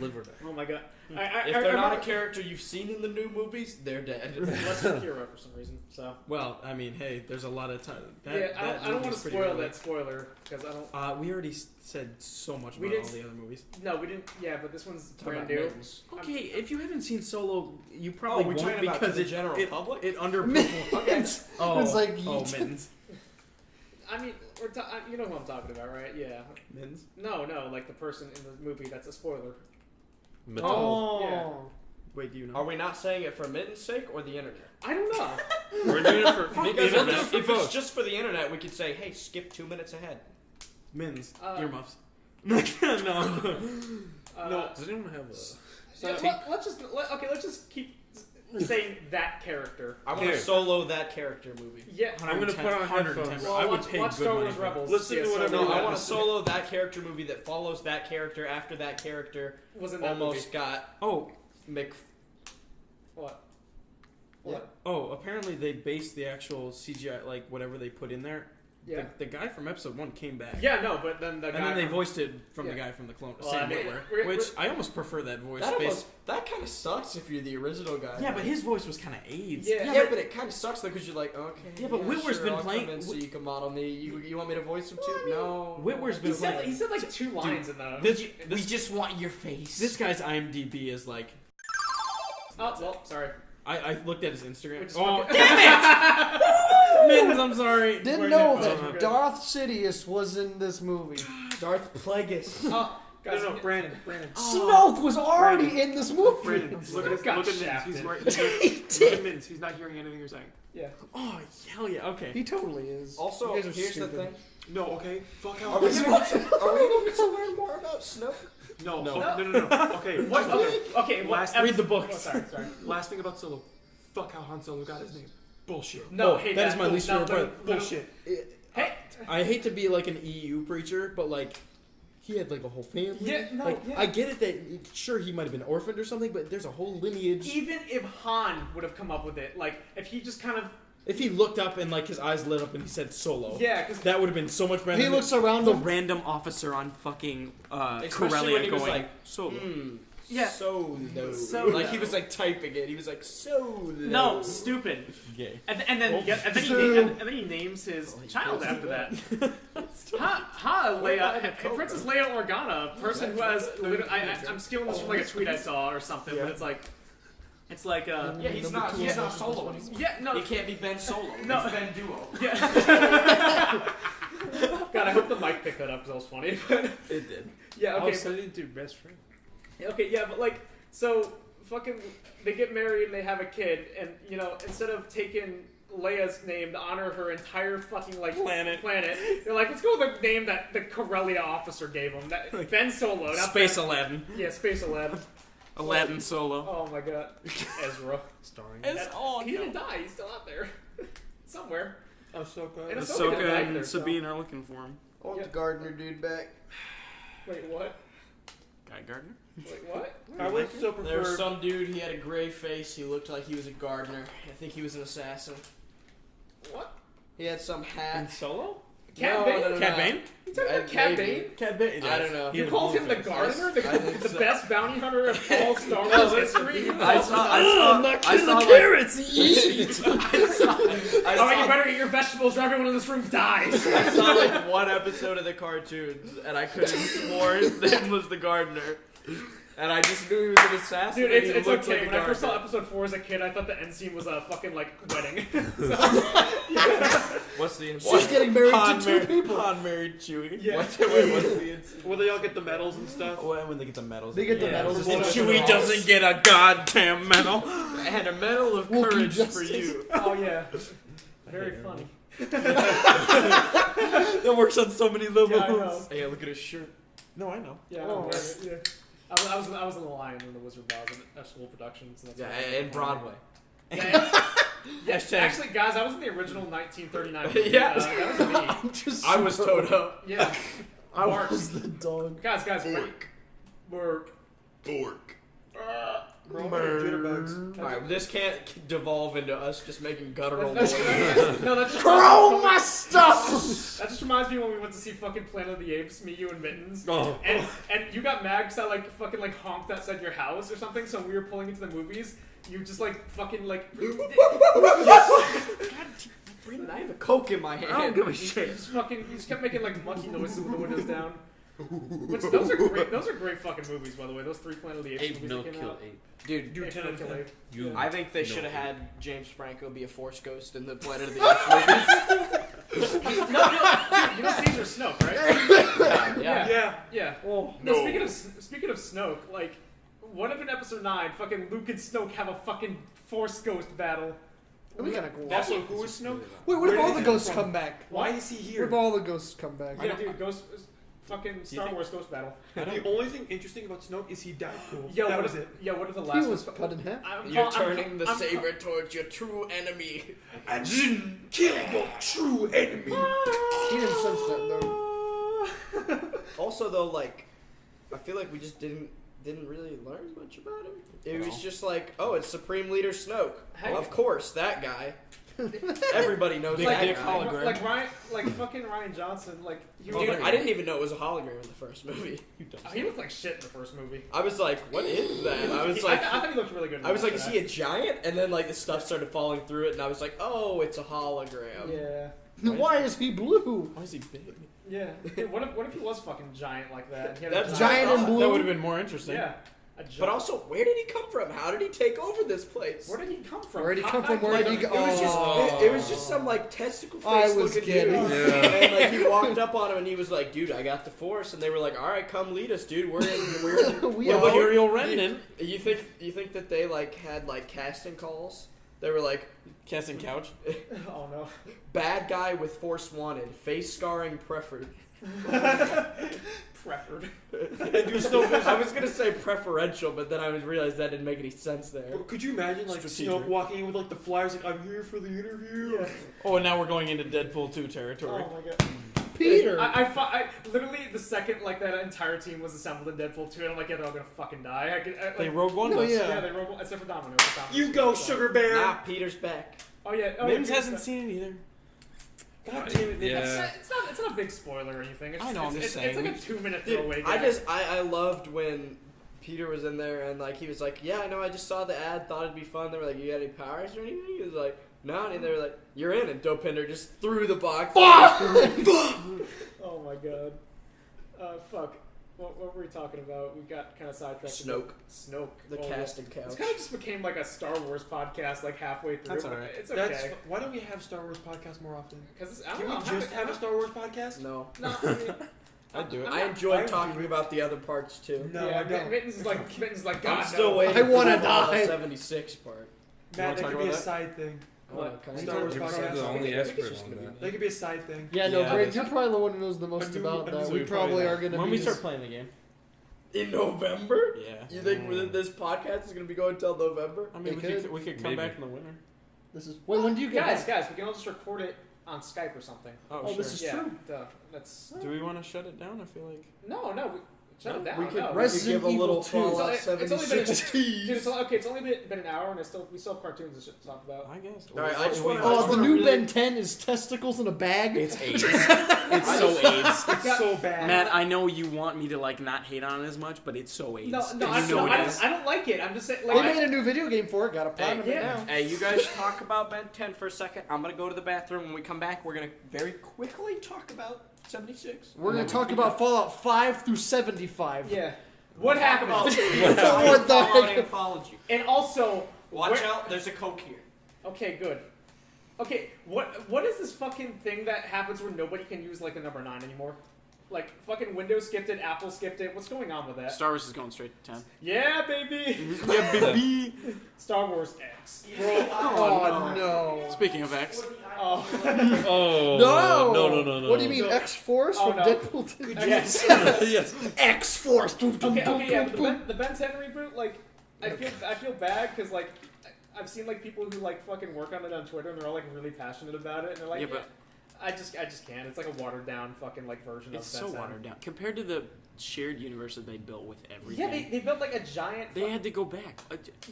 Oh my god. If I they're not a remember- character you've seen in the new movies, they're dead. Unless Akira for some reason. So. Well, I mean, hey, there's a lot of time. Yeah, I don't want to spoil that spoiler because I don't. We already said so much We about all didn't- the other movies. No, we didn't. Yeah, but this one's Talk brand about new. mittens. Okay, if you haven't seen Solo, you probably we're won't talking about because to the general it public? it underperformed. Mittens. Oh, It's like mittens. I mean, you know who I'm talking about, right? Yeah. Mittens. No, like the person in the movie that's a spoiler. Oh. Yeah. Wait, do you know? Are we not saying it for Mitten's sake or the internet? I don't know. We're doing it for Because internet. if it's just for the internet, we could say, hey, skip 2 minutes ahead. Mittens. Earmuffs. No. No. Does anyone have a? Let's just keep saying that character. I want to solo that character movie. Yeah. I'm gonna put on 110. headphones. Well, I would watch pay Star good money Wars for that. Rebels. Listen to whatever Solo you No, I want. want to solo that character movie that follows that character after that character was in that almost got Oh, Mick. What? oh! Apparently they based the actual CGI, like whatever they put in there. Yeah. The guy from Episode 1 came back. Yeah, no, but then the And guy then they from- voiced it from Yeah. the guy from the Clone, Well, Sam I mean, Witwer, we're- which I almost prefer that voice. That kind of sucks if you're the original guy. Yeah, but his voice was kind of AIDS. Yeah. But it kind of sucks though because you're like, okay. Yeah, but Witwer's been I'll playing- come in so you can model me. You want me to voice him too? No. Witwer's He been said, playing. he said like 2 lines in the. This just want your face. this guy's IMDb is like. Oh, well, sorry. I looked at his We Instagram. just Oh, fucking- damn it! Mittens, I'm sorry. Didn't Wear know headphones. that Darth Sidious was in this movie. Darth Plagueis. Oh, guys, No, Brandon. Snoke was already in this movie. Brandon, look at Got Mittens. shafted. He's right. Look at Mittens. He's not hearing anything you're saying. Yeah. Oh, hell yeah. Okay. He totally is. Also, You guys are here's the stupid. thing. No, okay. Fuck Are how. we gonna get to learn more about Snoke? No, No. no. Okay. What? Okay. Last- Read the books. Oh, sorry. Last thing about Solo. Fuck how Han Solo got his name. Bullshit. No, Oh, hey, that is my least favorite part. Bullshit. Hey. I hate to be like an EU preacher, but like, he had like a whole family. Yeah, no, like, yeah. I get it that sure he might have been orphaned or something, but there's a whole lineage. Even if Han would have come up with it, like if he just kind of If he looked up and like his eyes lit up and he said Solo, yeah, because that would have been so much better. He than looks around the him. random officer on fucking Especially when Corellia he was going like, Solo. Yeah. So low. So like low. he was like typing it. He was like so low. No, stupid. Gay. And then he names his child after that. Princess Leia Organa, a person who has. I'm stealing this from like a tweet I saw or something, but it's like. Yeah, he's not solo anymore. Yeah, no. He can't be Ben Solo. No. He's Ben Duo. Yeah. God, I hope the mic picked that up because that was funny. But It did. yeah, I'll okay. send it to your best friend. Okay, yeah, but like, so fucking, they get married and they have a kid, and you know, instead of taking Leia's name to honor her entire fucking like planet, they're like, let's go with the name that the Corellia officer gave him. That Ben Solo, not Space Ben, Aladdin. Yeah, Space Aladdin. Aladdin Solo. Oh my god, Ezra. Starring He didn't die. He's still out there somewhere. Ahsoka. And Ahsoka and Sabine are looking for him. I want the gardener dude back. Wait, what? Guy Gardner? Wait, what? I would still There was prefer. some dude, he had a gray face, he looked like he was a gardener. I think he was an assassin. What? He had some hat. Solo? Cad Bane? Cad Bane? You talking about Cad Bane? Cad Bane? I don't know. You called him the gardener? I think The so. best bounty hunter of all Star Wars history? You I called saw him carrots. Alright, you better eat your vegetables or everyone in this room dies. I saw like one episode of the cartoons, and I could have swore his name was the gardener. And I just knew he was an assassin. Dude, and he it's looked okay. like a When I first saw gardener. episode 4 as a kid, I thought the end scene was a fucking, like, wedding. What's the She's getting married to two people. Han married Chewie. Yeah. what's the Where they all get the medals and stuff. When they get the medals. They get the medals. And and Chewie stuff. doesn't get a goddamn medal. and a medal of Wookiee courage for justice. you. Oh, yeah. Very funny. That works on so many levels. Yeah, I know. Hey, look at his shirt. No, I know. Yeah, Oh. yeah. I was in the Lion and the Wizard of Oz in school productions. So that's Yeah, why- and Broadway. Yeah, Hashtag- actually, guys, I was in the original 1939 movie. Yeah. That was me. I was Toto. Yeah. I Mark. was the dog. Guys, work. Bro, jitterbugs. Alright, this can't devolve into us just making guttural That's, noises. no, that's just Throw my stuff! That just reminds me when we went to see fucking Planet of the Apes, me, you, and Mittens. Oh. And you got mad because I like fucking like honked outside your house or something. So when we were pulling into the movies, you just like fucking like. I have a Coke in my hand. I don't give a You shit. just kept making like monkey noises with the windows down. Which those are great. Those are great fucking movies, by the way. Those 3 Planet of the Apes Ape movies no that came kill out. ape. Dude, Ape, no kill ape. You. I think they No. should have had James Franco be a Force Ghost in the Planet of the Apes movies. You know Caesar Snoke, right? Yeah. Yeah. Oh, No, speaking of Snoke, like, what if in episode 9, fucking Luke and Snoke have a fucking Force Ghost battle? that'd be kind of cool. Also, who is Snoke? Wait, what Where if all did the he come ghosts from? come back? Why is he What here? if all the ghosts come back? Yeah, dude, Ghost, fucking Star think- Wars Ghost battle. The only thing interesting about Snoke is he died cool. Yeah, that what was if, it. Yeah, what if the He last was one? cut in half. You're turning the saber towards your true enemy. And kill your true enemy. He didn't sense that though. Also, though, like, I feel like we just didn't really learn much about him. It was just like, oh, it's Supreme Leader Snoke. Hey. Of course, that guy. Everybody knows Big that dick guy. hologram. Like Ryan, like fucking Ryan Johnson, like he, Dude, was, I didn't even know it was a hologram in the first movie. he looked like shit in the first movie. I was like, what is that? I was I like, thought he looked really good. I was like, is he a giant? And then like the stuff started falling through it, and I was like, oh, it's a hologram. Yeah, Why is he blue? Why is he big? yeah. Dude, what if he was fucking giant like that? He had a That's Giant and blue. That would have been more interesting. Yeah. But also, where did he come from? How did he take over this place? where did he come from? Where did he come from? Where Like, did he go? It was just Oh. it was just some like testicle I face was looking kidding. dude. Yeah. And like he walked up on him and he was like, "Dude, I got the Force." And they were like, "All right, come lead us, dude. We're in." We What are. about Uriel Remnant? You think that they like had like casting calls? They were like, Casting couch. Oh no. "Bad guy with Force wanted, face scarring preferred." Preferred. I was gonna say preferential, but then I realized that didn't make any sense there. But could you imagine like Strategic. Snoke walking in with like the flyers like I'm here for the interview? Yeah. Oh, and now we're going into Deadpool 2 territory. Oh my god. Peter. I literally the second like that entire team was assembled in Deadpool 2, and I'm like, yeah, they're all gonna fucking die. They Rogue One No, us. yeah. Yeah, they rolled except for Domino. You go, Sugar Bear. Nah, Peter's back. Oh yeah. Oh, Mims yeah, hasn't seen it either. God damn it. Yeah. It's not a big spoiler or anything. It's I know, I'm just it's like saying. a 2-minute Dude, throwaway. I loved when Peter was in there, and like he was like, "Yeah, I know. I just saw the ad. Thought it'd be fun." They were like, "You got any powers or anything?" He was like, "No." And they were like, "You're in." And Dopinder just threw the box. Oh my god. Fuck. What were we talking about? We got kind of sidetracked. Snoke. The casting couch. This kind of just became like a Star Wars podcast, like halfway through. That's alright. It's okay. Why don't we have Star Wars podcasts more often? Because Can we just have a Star Wars podcast? No. No, I mean, I'd do it. I enjoy talking about the other parts too. No, yeah, I don't. Mitten's like, God, I'm still no. waiting. I for wanna the Fallout die. 76 part. Matt, that talk could be a about that? side thing. What? Star Wars You're podcast. the only I think it's expert just on gonna be that. That could be a side thing. Yeah, no, Yeah, Brad, you're probably the one who knows the most I do- about I that. do We probably probably know. are gonna When be we start playing the game. In November? Yeah. You think this podcast is gonna be going until November? I mean, It we could come Maybe. back in the winter. This is wait. When do you get guys, back? we can all just record it on Skype or something. Oh, Oh, sure. this is Yeah, true. duh. That's Do we want to shut it down? I feel like. no. Shut it down. We could, no. we could Resident give a little Evil 2. Fallout It's only been 76 Dude, it's only been an hour, and we still have cartoons and shit to talk about. I guess. All right, I just wanna- Oh, the wanna new really- Ben 10 is testicles in a bag. It's AIDS. It's so AIDS. It's so bad. Matt, I know you want me to like not hate on it as much, but it's so AIDS. No, And you know it is. I don't like it. I'm just saying. They Like, made a new video game for it. Got a platinum Hey, it now. Hey, you guys talk about Ben 10 for a second. I'm gonna go to the bathroom. When we come back, we're gonna very quickly talk about 76. We're gonna talk about Fallout 5 through 75. yeah. What happened? What the Fallout heck? Anthology. And also, Watch where- out, there's a Coke here. Okay, good. Okay, what is this fucking thing that happens where nobody can use like the number 9 anymore? Like fucking Windows skipped it, Apple skipped it. What's going on with that? Star Wars is going straight to 10. Yeah, baby. Yeah, baby. Star Wars X. Oh, no. Speaking of X, Oh. Oh no. What do you mean, X-Force Oh, from no. Deadpool 2? Yes. Yes. X-Force! Okay, yeah, but the Ben 10 reboot, like, I feel bad because like I've seen like people who like fucking work on it on Twitter and they're all like really passionate about it and they're like, Yeah, but- I just can't. It's like a watered down fucking like version it's of so Ben 10. watered down compared to the shared universe that they built with everything. Yeah, they built like a giant. They had to go back.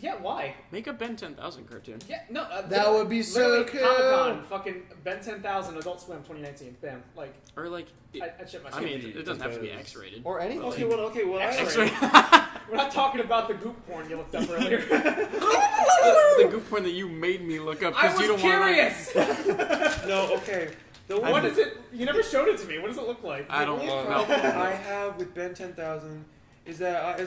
Yeah, why? Make a Ben 10,000 cartoon. Yeah, no. That would be so literally cool. Comic-Con, fucking Ben 10,000, Adult Swim, 2019. Bam. Like, Or like, I shit myself. I mean, it doesn't have to be X-rated. Or anything. Okay, well, X-rated. I We're not talking about the goop porn you looked up earlier. The goop porn that you made me look up I because you was don't want curious. No, okay. The one What is it? You never showed it to me. What does it look like? I don't only know. problem I have with Ben 10,000 is that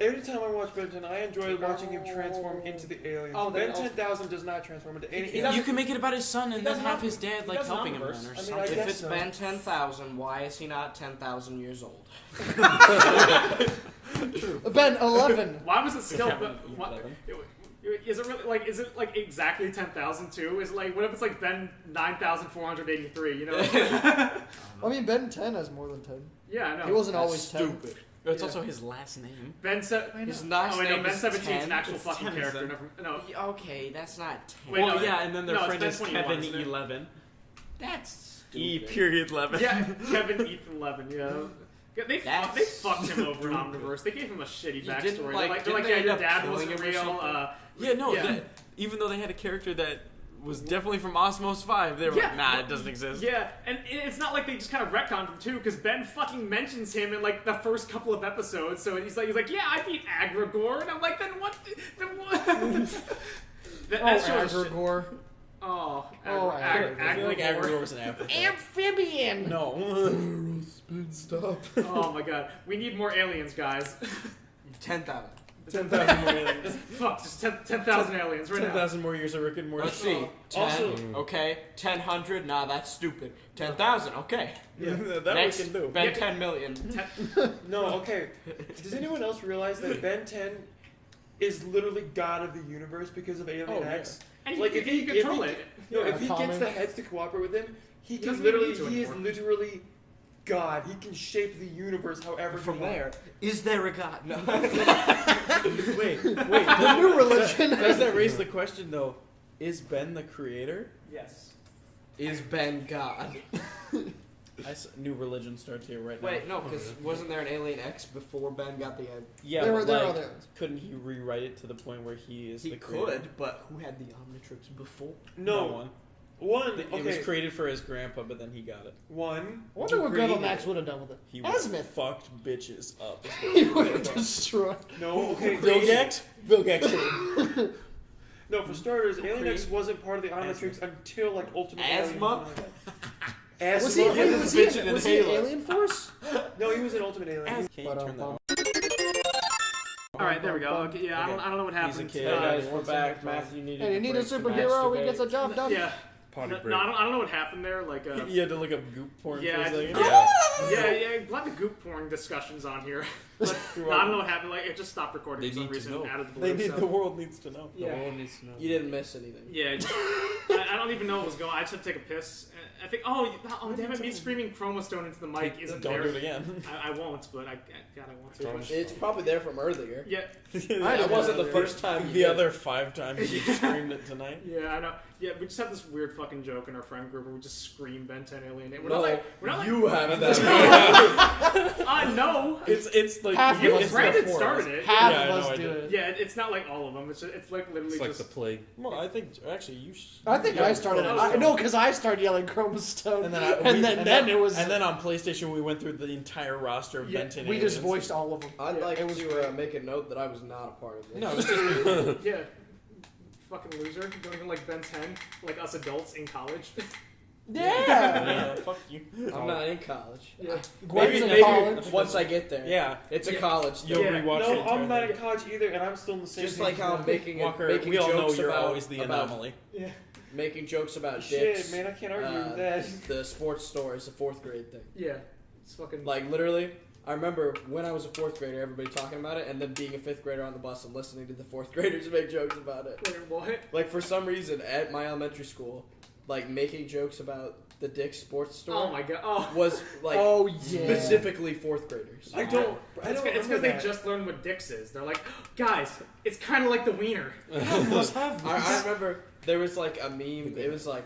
every time I watch Ben 10, I enjoy watching him transform into the aliens. Oh, then Ben 10,000 does not transform into any He You doesn't- can make it about his son he and then does have not- his dad he like does helping him non-verse. then or I mean, something. I If guess it's so. Ben 10,000, why is he not 10,000 years old? Ben 11. Why was it still? Kevin, What, is it really like? Is it like exactly 10,000 too? Is it like what if it's like Ben 9,483? You know? I mean, Ben 10 has more than 10. Yeah, I know. He wasn't That's always 10. stupid. It's Yeah. also his last name. Ben His last oh wait, no, name Ben is 17 is 10. an actual It's fucking 10, character. isn't Never, no. Okay, that's not 10. Wait, Well, no, yeah, and then their no, it's friend Ben is 21, Kevin isn't it? 11. That's E stupid. period 11. Yeah, Kevin Ethan 11. Yeah. Yeah, they That's fucked him over in Omniverse. They gave him a shitty You backstory. didn't, They're like, like, didn't they yeah, end your up dad killing wasn't him or real. something? Yeah, no. Yeah. Even though they had a character that was definitely from Osmos 5, they were Yeah. like, nah, it doesn't exist. Yeah, and it's not like they just kind of retconned him too, because Ben fucking mentions him in like the first couple of episodes. So he's like, yeah, I beat Agragor, and I'm like, then what? Then what? that show is shit. Agragor. Oh, Agragor. I feel like Agragor. Agragor was an apple. Amphibian! No. Stop. Oh my god, we need more aliens, guys. 10,000. 10,000 more aliens. Fuck, just 10,000 aliens right now. 10,000 more years of Rick and Morty. Let's see. 10, Also- okay. 10,100, nah, that's stupid. 10,000, okay. Yeah, that Next, we can do. Ben Yeah. 10 million. No, okay. Does anyone else realize that Ben 10 is literally god of the universe because of Alien Oh, yeah. X? And Like, you if can he- control if he- it. No, Yeah, if he Atomic. gets the heads to cooperate with him, he can doesn't literally, even need to he is anymore. literally God. He can shape the universe however From he wants. there, is there a god? No. Wait. The new religion. Does that raise the question, though? Is Ben the creator? Yes. Is Ben God? New religion starts here right now. Wait, no, because wasn't there an Alien X before Ben got the end? Yeah, There but were- there like, were others. couldn't he rewrite it to the point where he is He the creator? could, but who had the Omnitrix before? No No, one. One. It was created for his grandpa, but then he got it. One. I wonder what Grandpa Max would have done with it. He would have Asmith. fucked bitches up. He would have destroyed. No. Okay. Vilgax? Vilgax. No, for starters, Alien X wasn't part of the Animatrix until like Ultimate Asthma? Alien. Was he in Alien Force? No, he was an Ultimate Alien. Can you turn that off? All right, there we go. Okay, yeah, I don't know what happened. He's a kid. Hey guys, we're back. Matthew needed. And you need a superhero, he gets a job done. Yeah. Potty No, break. I don't know what happened there. Like, You had to look up goop porn yeah, for a second? yeah. We'll have the goop porn discussions on here. But no, I don't know what happened. Like, it just stopped recording They for some need to reason. know. Out of the blue. The world needs to know. Yeah. The world needs to know. You didn't miss anything. Yeah, I don't even know what was going on. I just had to take a piss. I think, oh damn it, me screaming Chromastone into the mic isn't Don't there. do it again. I won't, but God, I want to. It's probably there from earlier. Yeah, That wasn't the first time. The other 5 times you screamed it tonight. yeah, I know. Yeah, we just have this weird fucking joke in our friend group where we just scream Ben 10 Alien. We're not like you have that. I know. It's like Half You of know, us Brandon before started us. it. Half Yeah, I of know, us I do did. it. Yeah, it's not like all of them. It's like literally It's like just. the plague. Well, I think actually you. I think I started it. No, because I started yelling Chromastone. And then it was. And then on PlayStation we went through the entire roster of Yeah, Ben 10 we just aliens. voiced all of them. I'd like it was to make a note that I was not a part of this. No, it's just Yeah. Fucking loser. You don't even like Ben 10, like us adults in college. Yeah. yeah, fuck you. I'm not in college. Yeah. Gwen's in Maybe college. once I get there. Yeah, It's a Yeah. college thing. you'll Yeah. rewatch No, it. I'm not in college either, and I'm still in the same. Just like how I'm making Walker, making we all know jokes you're about always the about anomaly. Yeah. making jokes about Shit, dicks. man, I can't argue with that. The sports store is a 4th grade thing. Yeah. It's fucking. Like literally, I remember when I was a 4th grader, everybody talking about it, and then being a 5th grader on the bus and listening to the 4th graders make jokes about it. Wait, what? Like for some reason at my elementary school, like making jokes about the Dick's sports store Oh my god. Oh. was like Oh, yeah. specifically 4th graders. I don't. It's remember because they that. just learned what Dix is. They're like, guys, it's kind of like the wiener. I remember there was like a meme. It was like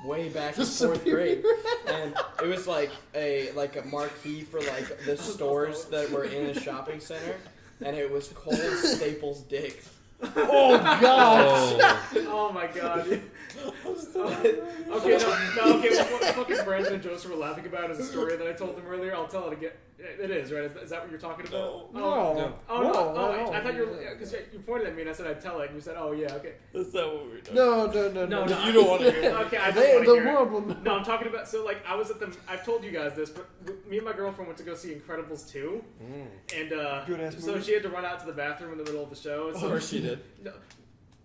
way back in The 4th grade, superior. and it was like a marquee for like the stores that were in a shopping center, and it was Cole Staples Dick. Oh, God. Oh my god. Okay, okay. What fucking Brandon and Joseph were laughing about is a story that I told them earlier. I'll tell it again. It is, right? Is that what you're talking about? No. Oh, oh no. No, Oh, no. I thought you were because you pointed at me and I said I'd tell it, and you said, "Oh yeah, okay." That's not what we're doing. No. No, You don't want to hear it. Okay, I They, don't the want to hear world it. will know. No, I'm talking about. So like, I was at the. I've told you guys this, but me and my girlfriend went to go see Incredibles 2, and Good-ass so movie. she had to run out to the bathroom in the middle of the show. Of So course she did. No,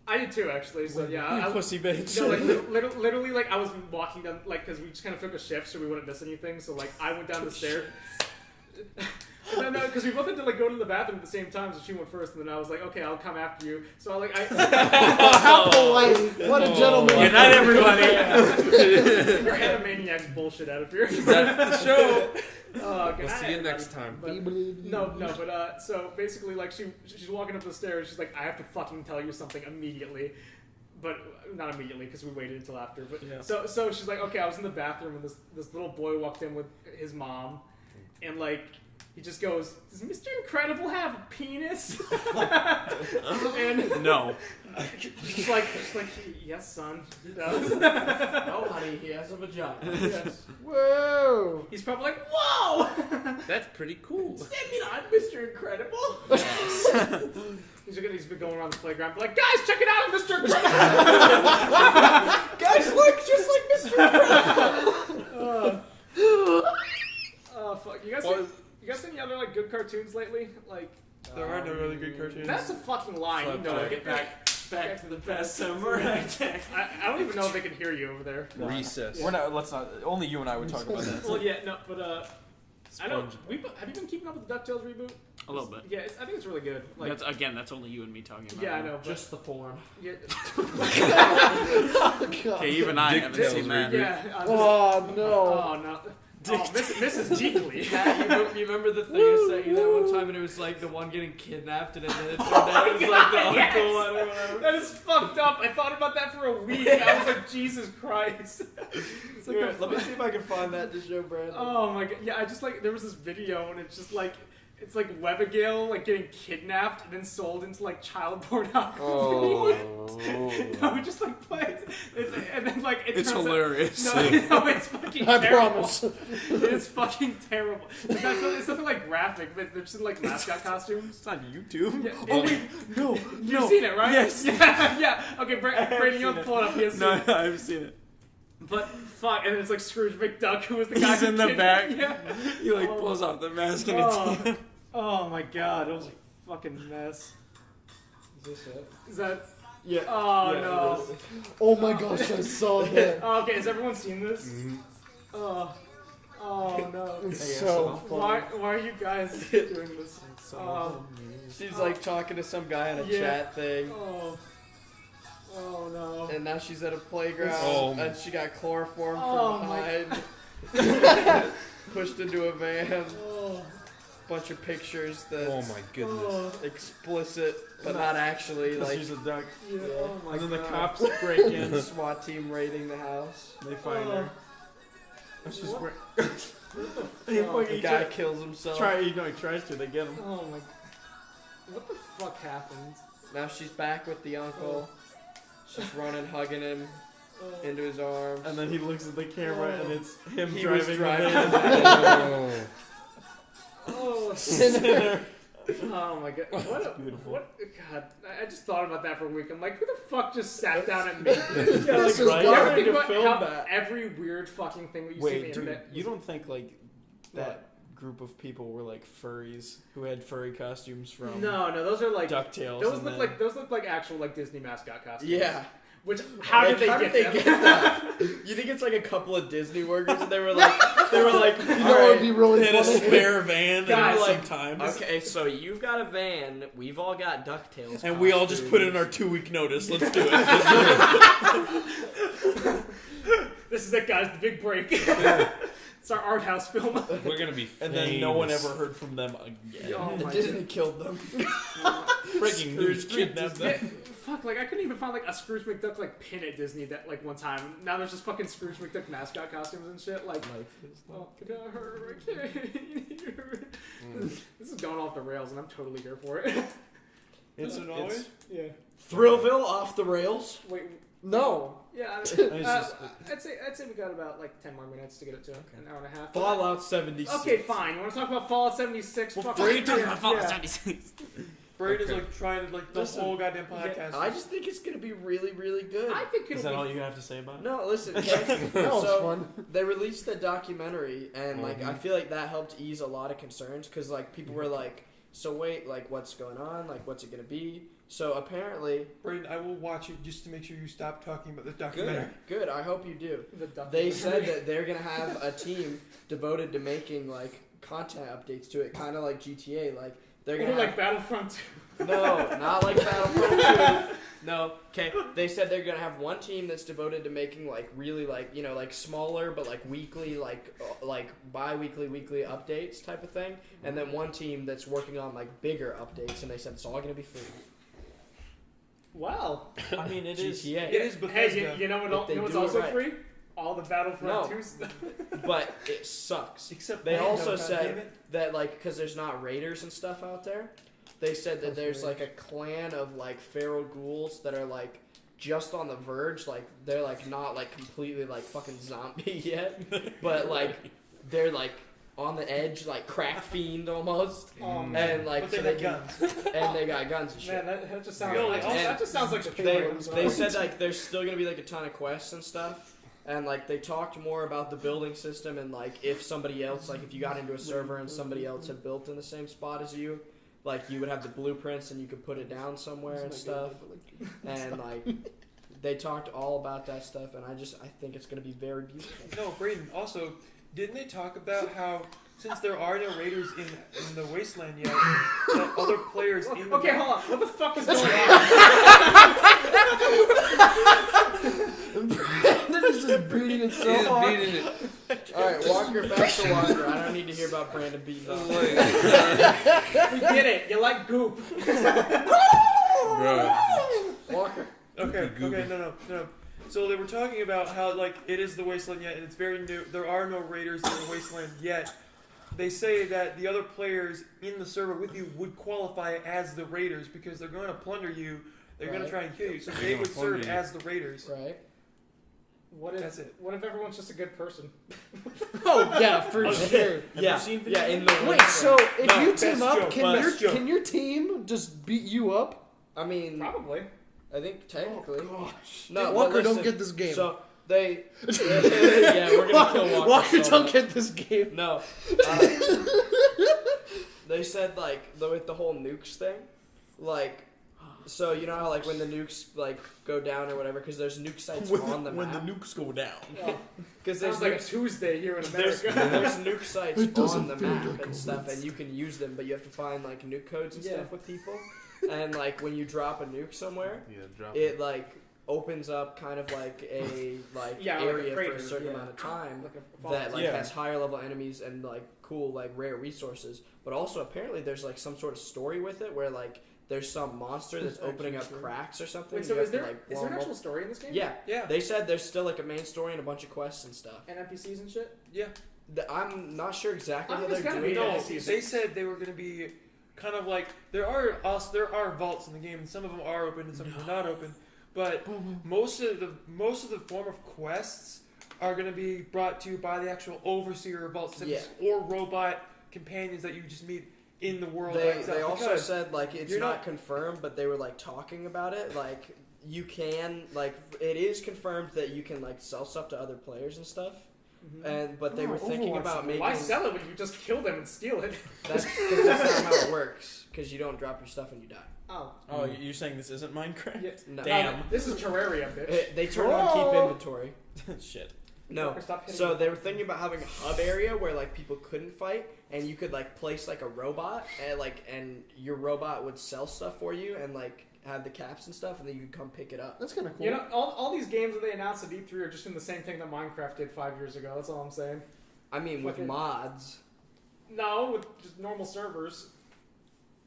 I did too, actually. So yeah, You I, pussy bitch. no, like literally, like I was walking down, like because we just kind of took a shift, so we wouldn't miss anything. So like I went down the stairs. No, because we both had to like go to the bathroom at the same time, so she went first, and then I was like, okay, I'll come after you. So like Oh, how polite. What a gentleman. Good night, everybody. Your Animaniacs bullshit out of here. That's the show. Good We'll night, see you everybody. next time. But, but so basically, like she's walking up the stairs. She's like, I have to fucking tell you something immediately. But not immediately because we waited until after. But Yeah. so she's like, okay, I was in the bathroom and this little boy walked in with his mom, and like he just goes, does Mr. Incredible have a penis? And No. she's like, yes, son, he does. Oh, honey, he has a vagina. Yes. Whoa. He's probably like, whoa! That's pretty cool. Maybe not Mr. Incredible. He's been going around the playground, like, guys, check it out, Mr. Incredible! Guys, look, just like Mr. Incredible. Oh fuck! You guys seen any other like good cartoons lately? Like There are no really good cartoons. that's a fucking lie. You know it. Back to the best samurai tech. I don't even know if they can hear you over there. Recess. We're not. Let's not. Only you and I would talk about that. Well, yeah, no, but I don't. Have you been keeping up with the DuckTales reboot? A little bit. Yeah, I think it's really good. Like, That's only you and me talking about yeah, I it. know. But, Just the porn. yeah, Okay, even I haven't seen that. yeah. Oh, no. Oh no. Oh, Mrs. Deeply. Matt, you remember the thing I sent you that one time, and it was like the one getting kidnapped, and then it turned out it was like the Yes! uncle one or whatever. That is fucked up. I thought about that for a week. I was like, Jesus Christ. It's like Let me see if I can find that to show Brandon. Oh my god! Yeah, I just like there was this video and it's just like It's like Webigail like getting kidnapped and then sold into like child pornography. No, it just like plays. And then like It's turns hilarious. Out, no, it's fucking I terrible. promise. It's fucking terrible. It's something like graphic, but they're just in like mascot costumes. It's on YouTube. Yeah, Oh wait, no. You've seen it, right? Yes. Yeah. Okay, Brayden, you'll pull it up. He has No, seen it. I've seen it. But fuck, and then it's like Scrooge McDuck, who was the guy He's who in the kidnapped- back. Yeah. He like Oh. pulls off the mask and it's Oh my god, it was a fucking mess. Is this it? Is that? Yeah. Oh Yeah, no. it is. Oh my gosh, I saw that. Oh, okay, has everyone seen this? Oh no. It's so Why funny. are you guys doing this? She's like talking to some guy on a Yeah. chat thing, Oh no. and now she's at a playground, Oh. and she got chloroform Oh, from my- behind, pushed into a van. Oh. Bunch of pictures that Oh my goodness. Oh. explicit, but not actually. Like She's a duck. Yeah. Oh my And then the god. cops break in. SWAT team raiding the house. They find her. And she's What? wearing. He He fucking The fucking guy kills himself. he tries to. They get him. Oh my. What the fuck happened? Now she's back with the uncle. She's running, hugging him Oh. into his arms. And then he looks at the camera and it's him He was driving. driving the the van. van. Oh. Sinner. Oh my god. What a, Beautiful. What? God. I just thought about that for a week. I'm like, who the fuck just sat down and made this? Yeah, This like, is right? You ever garbage. think to about film how that. every weird fucking thing that you see on the Wait, dude, internet? you don't think like that group of people were like furries who had furry costumes from No, those are like DuckTales? those and look then- like actual like Disney mascot costumes. Yeah. Which how Like, did they get them? that? You think it's like a couple of Disney workers and they were like, You know what would be really They had a funny? spare van Guys, and like time. okay, so you've got a van, we've all got DuckTales. And we all just put in our 2-week notice. Let's do it. This is it, guys. The big break. It's our art house film. We're gonna be And then no one ever heard from them again. Oh my Disney killed them. Breaking news, kidnapped Yeah, them. fuck, like I couldn't even find like a Scrooge McDuck like pin at Disney that like one time. Now there's just fucking Scrooge McDuck mascot costumes and shit. Like, oh, I can't hear. This is going off the rails, and I'm totally here for it. Is it always? Yeah. Thrillville off the rails? Wait. No. Yeah. It's just- I'd say we got about like 10 more minutes to get it to an hour and a half. Fallout 76. Okay, fine. You want to talk about Fallout 76? Well, Fuck Brady it. talking about Fallout Yeah. 76. Braden's like trying to like the Listen, whole goddamn podcast. I just think it's gonna be really, really good. I think it'll Is that be all you have to say about it? No, listen. That was so fun. they released the documentary, and like I feel like that helped ease a lot of concerns because like people were like, "So wait, like what's going on? Like what's it gonna be?" So apparently, Braden, I will watch it just to make sure you stop talking about this documentary. good. I hope you do. the duck. They said that they're gonna have a team devoted to making like content updates to it, kind of like GTA. Like they're gonna Or have, like Battlefront. no, not like Battlefront 2. No, okay. They said they're gonna have one team that's devoted to making like really like like smaller but like weekly like bi-weekly weekly updates type of thing, and then one team that's working on like bigger updates. And they said it's all gonna be free. Wow. I mean, it is. GTA, It is Bethesda. Hey, you know If what? they You know what's do it also right. free? All the Battlefront No. 2 stuff. but it sucks. Except They Lando, also God said damn it. that like because there's not raiders and stuff out there, they said that there's like a clan of like feral ghouls that are like just on the verge, like they're like not like completely like fucking zombie yet, but like they're like on the edge, like crack fiend almost, and like But they so have can- guns. and they got guns and shit. Man, that just sounds. Really? That just sounds like They said like there's still gonna be like a ton of quests and stuff, and like they talked more about the building system and like if somebody else, like if you got into a server and somebody else had built in the same spot as you, like you would have the blueprints and you could put it down somewhere and stuff, and like they talked all about that stuff, and I think it's gonna be very beautiful. No, Braden. Also, didn't they talk about how since there are no raiders in the wasteland yet, that other players in the Okay, hold on. What the fuck is going on? Brandon is just beating it so hard. All right, Walker, back to Walker. I don't need to hear about Brandon beating up. We get it. You like goop. Walker. Okay, no. So they were talking about how like it is the wasteland yet, and it's very new. There are no raiders in the wasteland yet. they say that the other players in the server with you would qualify as the raiders because they're going to plunder you. They're going to try and kill you, so they would serve as the raiders. Right. That's it. What if everyone's just a good person? Oh yeah, for sure. Yeah, in the Wait, so if you team best up, joke, can your team just beat you up? I mean, Probably. I think technically. Oh, gosh. No, but Walker, listen, don't get this game. So they, yeah, we're gonna kill Walker. Walker, so don't bad. get this game. No. They said like with the whole nukes thing, like, so you know how like when the nukes like go down or whatever, because there's nuke sites on the when map. the nukes go down. Because there's Sounds like a Tuesday here in America. there's nuke sites It doesn't on the feel map like and a stuff, once. and you can use them, but you have to find like nuke codes and Yeah. stuff with people. And like when you drop a nuke somewhere, Yeah, drop it like opens up kind of like a Yeah, like a area for crater, a certain yeah. amount of time Like a that like Yeah. has higher level enemies and like cool like rare resources. But also apparently there's like some sort of story with it where like there's some monster that's opening up cracks or something. Wait, so You is have to, there like, is blow there an them actual up. story in this game? Yeah, Yeah. they said there's still like a main story and a bunch of quests and stuff. And NPCs and shit? Yeah. I'm not sure exactly I how think they're it's doing gotta be it. NPCs. No, they said they were going to be kind of like there are vaults in the game, and some of them are open and some of them are not open. But most of the form of quests are going to be brought to you by the actual overseer of vault systems or robot companions that you just meet in the world. They also Because said like it's you're not not- confirmed, but they were like talking about it. Like you can like it is confirmed that you can like sell stuff to other players and stuff. And but they were thinking about making. Why sell it when you just kill them and steal it? That's because that's not how it works. Because you don't drop your stuff when you die. Oh. Oh, you're saying this isn't Minecraft? Yeah. No. Damn. This is Terraria, bitch. They turn on keep inventory. Shit. No. Walker, stop hitting So me. they were thinking about having a hub area where like people couldn't fight, and you could like place like a robot, and your robot would sell stuff for you, and like have the caps and stuff, and then you could come pick it up. That's kind of cool. You know, all these games that they announced at E3 are just doing the same thing that Minecraft did 5 years ago. That's all I'm saying. I mean, with Fucking- mods. No, with just normal servers.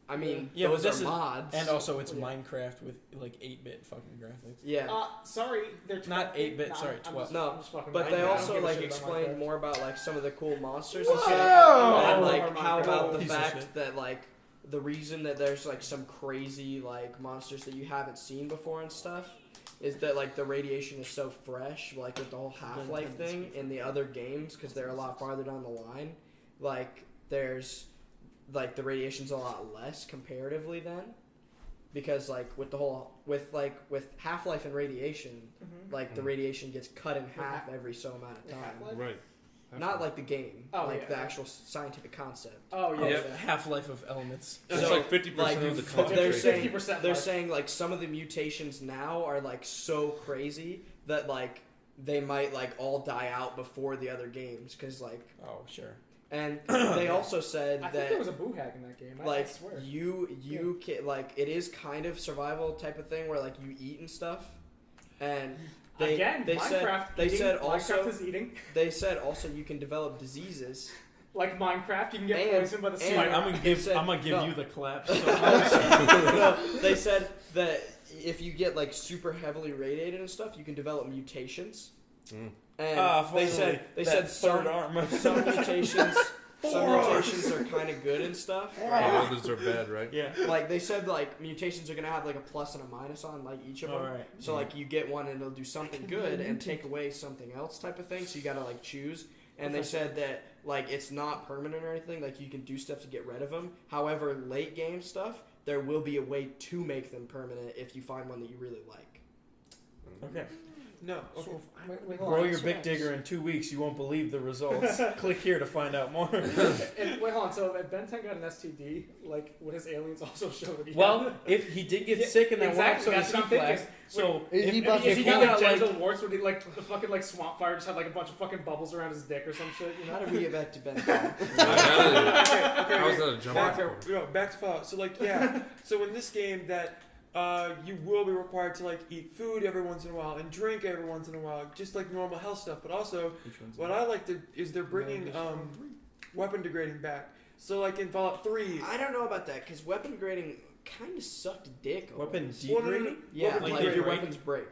I mean, Yeah, those but this are is- mods. And also, it's Yeah. Minecraft with like 8-bit fucking graphics. Yeah. Sorry, they're Not 8-bit, No, sorry, I'm 12. just- No, I'm just fucking But with they you. I don't also give a like shit about explained Minecraft. more about like some of the cool monsters and Whoa! shit, Oh, and I like love how Minecraft. about the Piece of fact shit. that like the reason that there's like some crazy like monsters that you haven't seen before and stuff is that like the radiation is so fresh, like with the whole Half-Life thing in the other games because they're a lot farther down the line. Like there's like the radiation's a lot less comparatively then. Because like with the whole with Half-Life and radiation, like the radiation gets cut in half every so amount of time. Half-Life? Right. Not like the game, Oh, like yeah. the actual scientific concept. Oh yeah. Of Half-Life of Elements. It's So, like 50% like, of the they're concentration. saying 50% they're life. saying like some of the mutations now are like so crazy that like they might like all die out before the other games because like Oh, sure. and they also said I think that there was a boo hack in that game. I like swear. you can like it is kind of survival type of thing where like you eat and stuff and they Minecraft said also Minecraft is eating. they said also you can develop diseases. Like Minecraft, you can get And- poisoned by the and- spider. I'm gonna give said- no. you the clap. No, they said that if you get like super heavily radiated and stuff, you can develop mutations. Mm. And they said third some arm. some mutations are kind of good and stuff. The others are bad, right? Yeah. Like they said, like mutations are gonna have like a plus and a minus on like each of them. All right. So like you get one and it'll do something good and take away something else type of thing. So you gotta like choose. And they said that like it's not permanent or anything. Like you can do stuff to get rid of them. However, late game stuff, there will be a way to make them permanent if you find one that you really like. Okay. No. Okay. Wait, hold Grow on. your big digger in 2 weeks. You won't believe the results. Click here to find out more. And wait, hold on. So if Ben 10 got an STD, like would his aliens also show that he Well, if he did get sick in that exactly, one that's episode what of I'm Heat thinking. so Is he about to If he fall got like got, like- genital warts, would he like the fucking like swamp fire just have like a bunch of fucking bubbles around his dick or some shit? You How know? did we get back to Ben? How was that a jump off? Back to Fallout. So like yeah. So in this game that you will be required to like eat food every once in a while and drink every once in a while, just like normal health stuff. But also, what I like is they're bringing weapon degrading back. So like in Fallout 3, I don't know about that because weapon grading kind of sucked dick. Weapon almost. degrading? Yeah, Weapon like if degrading. your weapons break.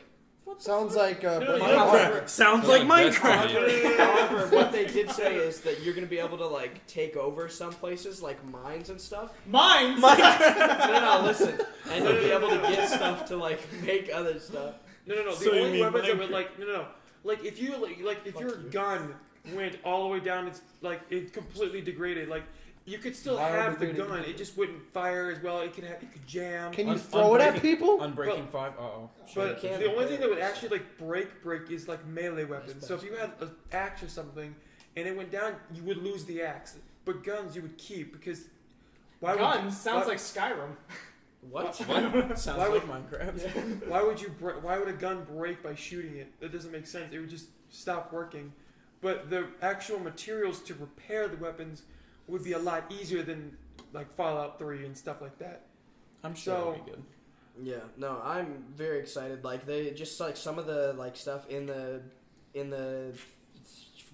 Sounds like No, Breath of no, the Wild. Sounds like Like Minecraft. Destiny. However, what they did say is that you're gonna be able to like take over some places like mines and stuff. Mines. No, listen, and you'll be able to get stuff to like make other stuff. No. The So you only mean weapons that Minecraft? would no. Like if you if your gun went all the way down, it's like it completely degraded. Like you could still have the gun, it just wouldn't fire as well. It could jam. Can you throw it at people? Unbreaking 5. Uh-oh. But Sure. the only thing that would actually like break is like melee weapons. So if you had an axe or something and it went down, you would lose the axe. But guns you would keep because Guns sounds like Skyrim. What? Sounds Why like would- Minecraft. why would a gun break by shooting it? That doesn't make sense. It would just stop working. But the actual materials to repair the weapons would be a lot easier than like Fallout 3 and stuff like that. I'm sure So- it'll be good. Yeah, no, I'm very excited. Like they just like some of the like stuff in the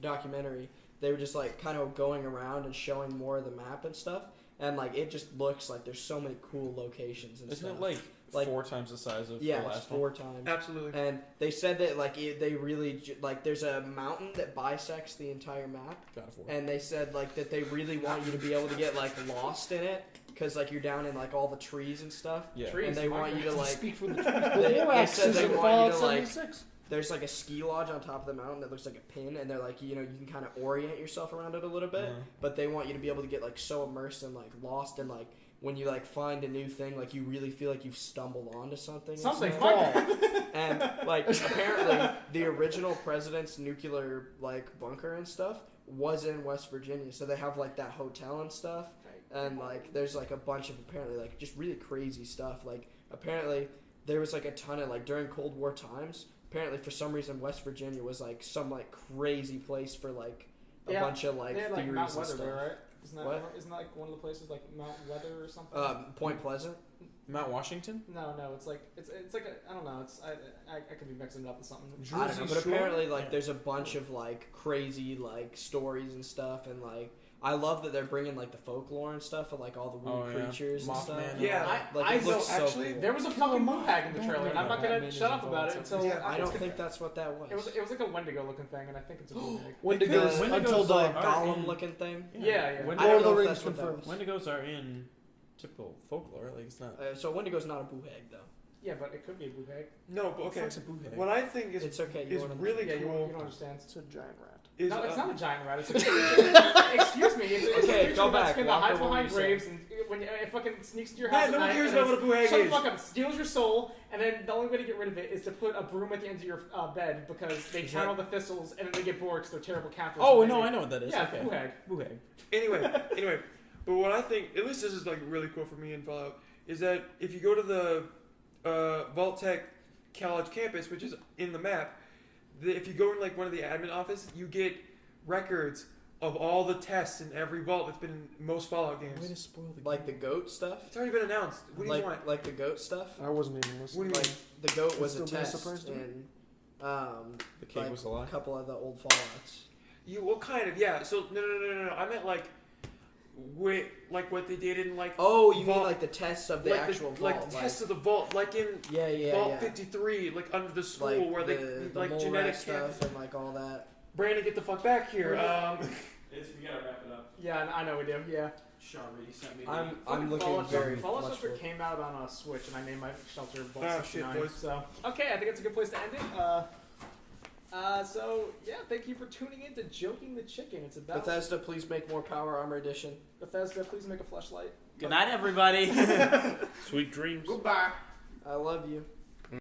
documentary, they were just like kind of going around and showing more of the map and stuff, and like it just looks like there's so many cool locations and Isn't stuff. it like Like- 4 times the size of Yeah, the it's last 4 times. Absolutely. And they said that like they really like there's a mountain that bisects the entire map, one? God of War. and they said like that they really want you to be able to get like lost in it because like you're down in like all the trees and stuff. Yeah. Trees. And they want you to like Speak for the they axes said they in want Fallout you to like 76. there's like a ski lodge on top of the mountain that looks like a pin, and they're like, you know, you can kind of orient yourself around it a little bit, but they want you to be able to get like so immersed and like lost, and like when you like find a new thing, like you really feel like you've stumbled onto something. and Something stuff. fun. And like apparently the original president's nuclear like bunker and stuff was in West Virginia, so they have like that hotel and stuff, and like there's like a bunch of apparently like just really crazy stuff. Like apparently there was like a ton of like during Cold War times. Apparently, for some reason, West Virginia was like some like crazy place for like a bunch of like They had, theories Mount and Weather stuff. there, right? Isn't that What? Isn't that like one of the places like Mount Weather or something? Point Pleasant. Mount Washington? No, it's like it's like I don't know. It's I could be mixing it up with something. I don't know, but Shore? apparently, like, there's a bunch of like crazy like stories and stuff, and like I love that they're bringing like the folklore and stuff of like all the weird creatures and Mothman stuff. and Yeah. all that. Like it know, looks so actually, cool. There was a fucking moonhag in the trailer, and I'm not gonna Batman shut up is about it involved. until Yeah, I don't it's think that's what that was. It was like a Wendigo looking thing, and I think it's a moonhag. Wendigos Wendigos until the dawn. golem looking thing. Yeah. I Lord don't of the know if Rings that's what that confirmed. was. Wendigos are in typical folklore. Like it's not. So Wendigo's not a boohag though. Yeah, but it could be a moonhag. No, but okay. Fuck's a boohag? What I think is It's okay. You is wanna- really Yeah, you cool don't understand. It's a giant rat. is No, it's not a giant rat. It's Okay, excuse me. It's go a creature back. that's gonna Walker, hide what were behind you saying? graves, and when it fucking sneaks into your Yeah, house. no at one night, cares and about what a boohag shut is. the fuck up. Steals your soul, and then the only way to get rid of it is to put a broom at the end of your bed because they channel the thistles, and then they get bored because they're terrible captors. Oh and no, they- I know what that is. Yeah, okay. boohag. Boohag. Anyway, but what I think, at least this is like really cool for me in Fallout, is that if you go to the Vault-Tec college campus, which is in the map, if you go in like one of the admin office, you get records of all the tests in every vault that's been in most Fallout Way to games. spoil the like the goat stuff. It's already been announced. What do you want? Like the goat stuff. I wasn't even listening. What do you Like mean? the goat was a Still be a test surprise to me. in The cake like was a lie. a couple of the old Fallouts. Well, kind of, yeah. So no. I meant like what they did in like Oh, you mean Vault- like the tests of the like actual the, vault? like the tests of the vault, like in yeah, Vault yeah. 53, like under the school Like where the like mole genetic rat stuff and like all that. Brandon, get the fuck back here. We gotta wrap it up. Yeah, I know we do. Yeah. Sharmy sent me. I'm Fucking looking Fallout very Fallout flush Shelter for it. came out on a Switch, and I named my shelter Vault Ah, 69. shit, boys. So okay, I think it's a good place to end it. So yeah, thank you for tuning in to Joking the Chicken. It's about Bethesda, please make more Power Armor Edition. Bethesda. Please make a fleshlight. Good night, everybody. Sweet dreams. Goodbye. I love you.